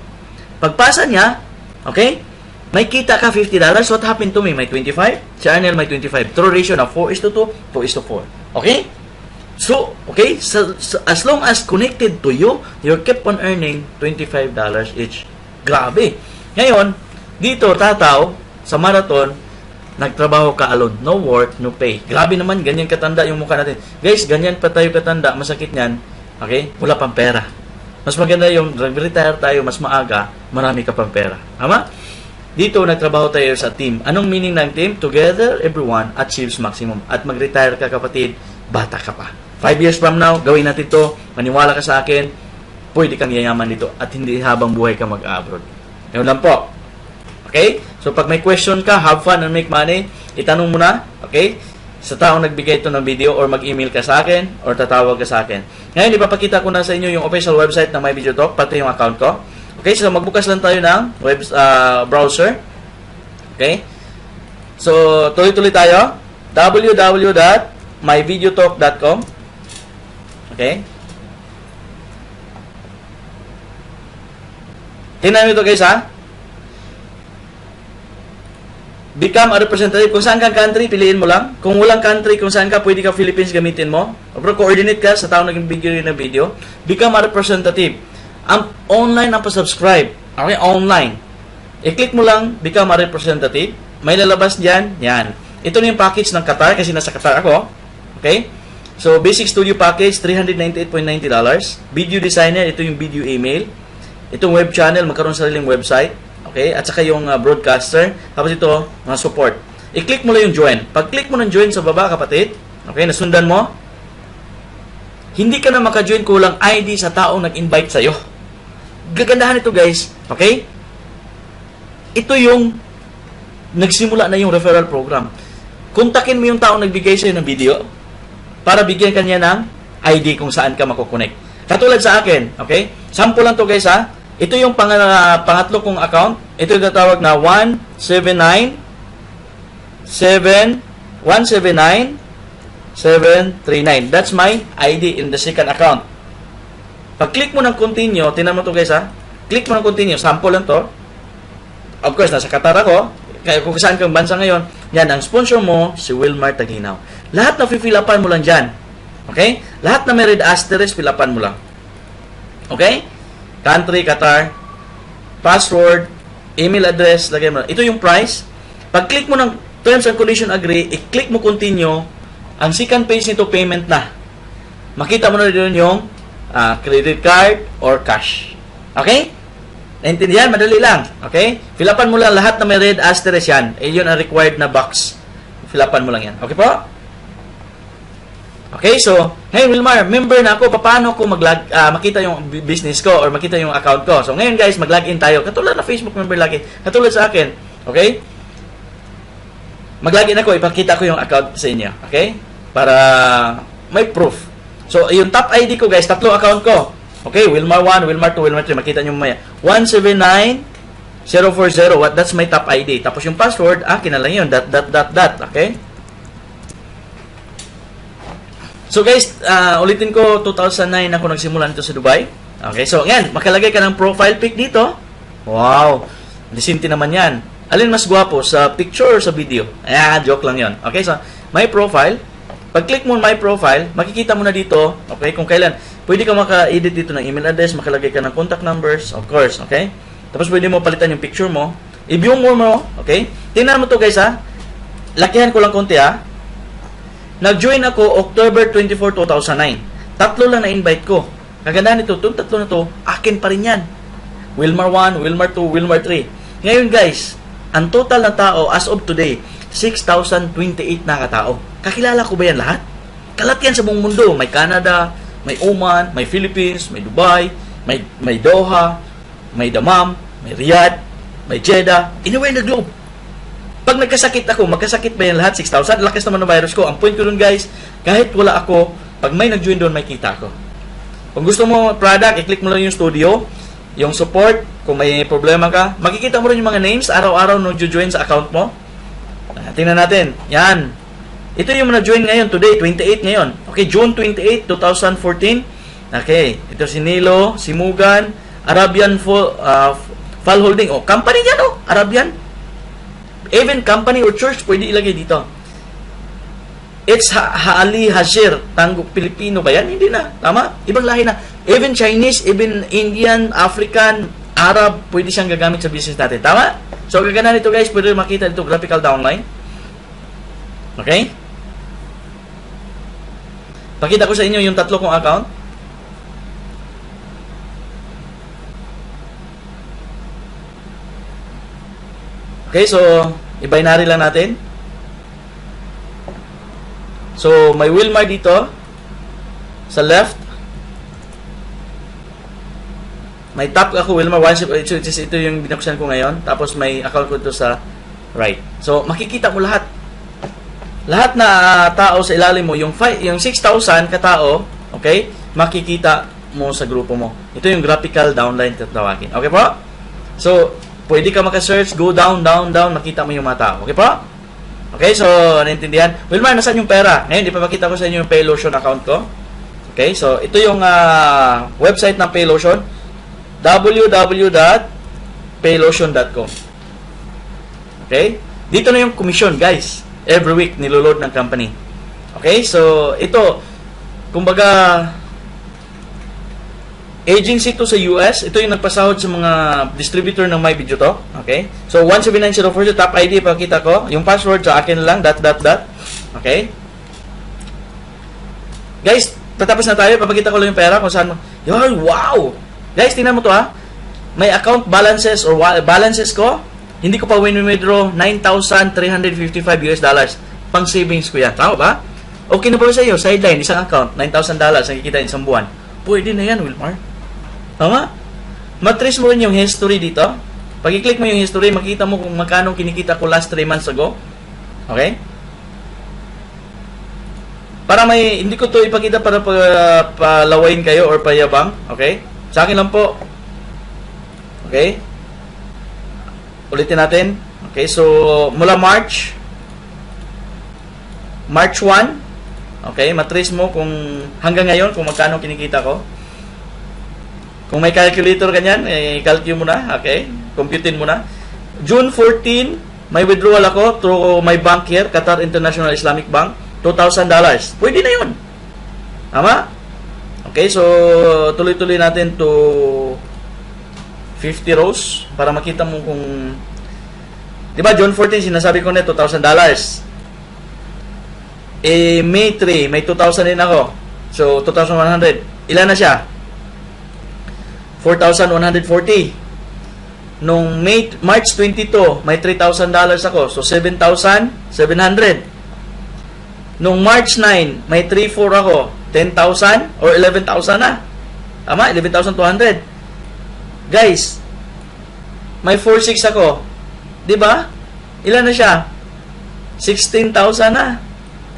Pagpasa niya, okay? May kita ka $50. What happened to me? May 25. Si Arnel may 25. True ratio na 4:2, 2:4. Okay? So, okay? So, as long as connected to you, you keep on earning $25 each. Grabe. Ngayon, dito, tataw, sa marathon, nagtrabaho ka alone. No work, no pay. Grabe naman, ganyan katanda yung mukha natin. Guys, ganyan pa tayo katanda, masakit yan. Okay? Wala pang pera. Mas maganda yung retire tayo, mas maaga, marami ka pang pera. Tama? Dito, nagtrabaho tayo sa team. Anong meaning ng team? Together, everyone achieves maximum. At mag-retire ka kapatid, bata ka pa. 5 years from now, gawin natin to. Maniwala ka sa akin, pwede kang yayaman dito at hindi habang buhay ka mag-abroad. Yun lang po. Okay? So, pag may question ka, have fun and make money, itanong mo na, okay? Sa taong nagbigay ito ng video or mag-email ka sa akin or tatawag ka sa akin. Ngayon, ipapakita ko na sa inyo yung official website ng My Video Talk, pati yung account ko. Okay, so magbukas lang tayo ng browser. Okay? So, tuloy-tuloy tayo. www.myvideotalk.com. Okay? Tingnan nyo ito guys ha. Become a representative. Kung saan kang country, piliin mo lang. Kung walang country, kung saan ka, pwede ka Philippines gamitin mo. Pero coordinate ka sa tao naging bigyan ng video. Become a representative. Ang online ang pa-subscribe. Okay, online. I-click mo lang, become a representative. May lalabas dyan. Yan. Ito na yung package ng Qatar kasi nasa Qatar ako. Okay? So, basic studio package, $398.90. Video designer, ito yung video email. Itong web channel, magkaroon sariling website. Okay? At saka yung broadcaster. Tapos ito, mga support. I-click mo lang yung join. Pag-click mo ng join sa baba, kapatid, okay, nasundan mo, hindi ka na maka-join kulang ID sa taong nag-invite sa'yo. Gagandahan ito, guys. Okay? Ito yung nagsimula na yung referral program. Kontakin mo yung taong nagbigay sa'yo ng video para bigyan ka niya ng ID kung saan ka makukonect. Katulad sa akin, okay? Sample lang to guys ha. Ito yung pangatlo kong account. Ito yung tatawag na 179,739. That's my ID in the second account. Pag-click mo ng continue, tinan mo to guys ha. Click mo ng continue. Sample lang to. Of course, nasa Qatar ako. Kaya kung saan kang bansa ngayon, yan, ang sponsor mo, si Wilmar Taglinaw. Lahat na fill-upan mo lang dyan. Okay? Lahat na may red asterisk, fill-upan mo lang. Okay? Country, Qatar, password, email address, lagay mo lang. Ito yung price. Pag-click mo ng terms and condition agree, i-click mo continue, ang second page nito, payment na. Makita mo na rin yung credit card or cash. Okay? Naintindihan? Madali lang. Okay? Fill-upan mo lang lahat na may red asterisk yan. Yun ang required na box. Fill-upan mo lang yan. Okay po? Okay, so, hey Wilmar, member na ako. Paano ko makita yung business ko or makita yung account ko? So, ngayon guys, mag-login tayo. Katulad na Facebook member login. Katulad sa akin. Okay? Mag-login ako. Ipakita ko yung account sa inyo. Okay? Para may proof. So, yung top ID ko guys, tatlong account ko. Okay, Wilmar 1, Wilmar 2, Wilmar 3. Makita nyo mamaya. 179040. That's my top ID. Tapos yung password, akin na lang yun. Dot. Okay? So guys, ulitin ko, 2009 ako nagsimula nito sa Dubai. Okay, so ngayon, makalagay ka ng profile pic dito. Wow, disente naman yan. Alin mas gwapo, sa picture or sa video? Joke lang yon. Okay, so my profile. Pag-click mo my profile, makikita mo na dito, okay, kung kailan. Pwede ka maka-edit dito ng email address, makalagay ka ng contact numbers, of course, okay? Tapos pwede mo palitan yung picture mo. I-view mo, okay? Tingnan mo to guys ha. Lakihan ko lang konti ha. Nag-join ako October 24, 2009. Tatlo lang na-invite ko. Kagandahan nito, itong tatlo na to, akin pa rin yan. Wilmar 1, Wilmar 2, Wilmar 3. Ngayon guys, ang total na tao as of today, 6,028 na katao. Kakilala ko ba yan lahat? Kalat yan sa buong mundo. May Canada, may Oman, may Philippines, may Dubai, may Doha, may Dammam, may Riyadh, may Jeddah, anywhere in the globe. Pag nagkasakit ako, magkasakit ba yan lahat? 6,000? Lakas naman ng virus ko. Ang point ko dun guys, kahit wala ako, pag may nag-join doon, may kita ako. Kung gusto mo product, i-click mo lang yung studio, yung support, kung may problema ka, makikita mo rin yung mga names, araw-araw nag-join sa account mo. Tingnan natin. Yan. Ito yung na-join ngayon, today, 28 ngayon. Okay, June 28, 2014. Okay, ito si Nilo, si Mugan, Arabian Fall Holding. Oh, company niya, no? Arabian. Even company or church, pwede ilagay dito. It's Haali Hashir. Tango Pilipino ba yan? Hindi na. Tama? Ibang lahi na. Even Chinese, even Indian, African, Arab, pwede siyang gagamit sa business natin. Tama? So, gagana nito guys, pwede makita dito, graphical downline. Okay? Pakita ko sa inyo yung tatlo kong account. Okay, so, i-binary lang natin. So, may Wilmar dito. sa left. May tap ako, Wilmar. Ito yung binuksan ko ngayon. Tapos may account ko ito sa right. So, makikita mo lahat. Lahat na tao sa ilalim mo, yung 6,000 katao, okay, makikita mo sa grupo mo. Ito yung graphical downline tatawagin. Okay po? So, pwede ka maka-search, go down, makita mo yung mga tao. Okay po? Okay, so, naintindihan? Wilmar, nasaan yung pera? Ngayon, di pa makita ko sa inyo yung Paylotion account ko. Okay, so, ito yung website ng Paylotion. www.paylotion.com. Okay? Dito na yung commission, guys. Every week, niloload ng company. Okay? So, ito, kumbaga, agency to sa US. Ito yung nagpasahod sa mga distributor ng My Video to. Okay? So, 179042, top ID, pakita ko. Yung password sa akin lang, ... Okay? Guys, tatapos na tayo. Papakita ko lang yung pera kung saan mo. Yun, wow! Guys, tingnan mo to ha. May account balances or balances ko. Hindi ko pa win-withdraw $9,355 US. Pang savings ko yan. Tama ba? Okay na ba sa iyo? Sideline, isang account, $9,000 ang kikita isang buwan. Pwede na yan, Wilmar. Tama? Matrace mo rin yung history dito. Pag i-click mo yung history, makita mo kung magkano kinikita ko last 3 months ago. Okay? Para hindi ko to ipakita para palawain kayo or payabang. Okay? Sa akin lang po. Okay? Ulitin natin. Okay, so mula March 1. Okay, matrace mo kung hanggang ngayon kung magkano kinikita ko. Kung may calculator ganyan, i-calculate mo na. Okay? Computein mo na. June 14, may withdrawal ako through my bank here, Qatar International Islamic Bank, $2,000. Pwede na yun. Tama? Okay, so tuloy-tuloy natin to 50 rows para makita mo kung, di ba, June 14 sinasabi ko na $2,000. May 3, may 2,000 din ako. So 2,100. Ilan na siya? 4,140. Nung March 22, may $3,000 ako. So 7,700. Nung March 9, may 3,400 ako. 10,000 or 11,000 na. Tama? 11,200. Guys, may 4,600 ako. Diba? Ilan na siya? 16,000 na.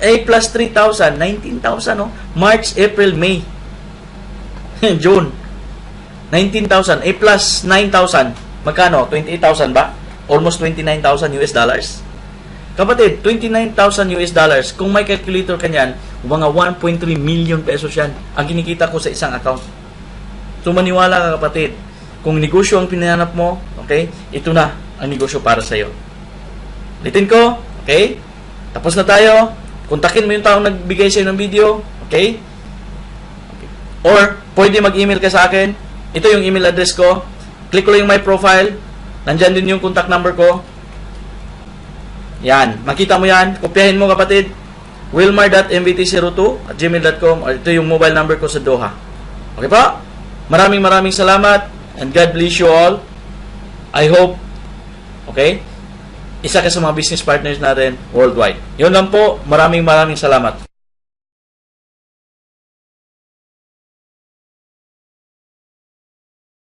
A plus 3,000, 19,000, no? March, April, May. June. 19,000. A plus 9,000. Magkano? 28,000 ba? Almost 29,000 US dollars. Kapatid, 29,000 US dollars. Kung may calculator ka niyan, mga 1.3 million pesos yan ang kinikita ko sa isang account. So, maniwala ka, kapatid. Kung negosyo ang pinanap mo, okay, ito na ang negosyo para sa iyo. Ulitin ko, okay? Tapos na tayo. Kontakin mo yung taong nagbigay sa'yo ng video, okay? Or, pwede mag-email ka sa akin. Ito yung email address ko. Click ko lang yung my profile. Nandyan din yung contact number ko. Yan. Makita mo yan. Kopyahin mo, kapatid. wilmar.mvt02@gmail.com, or ito yung mobile number ko sa Doha. Okay po? Maraming salamat, and God bless you all. I hope, okay, isa ka sa mga business partners natin worldwide. Yun lang po. Maraming salamat.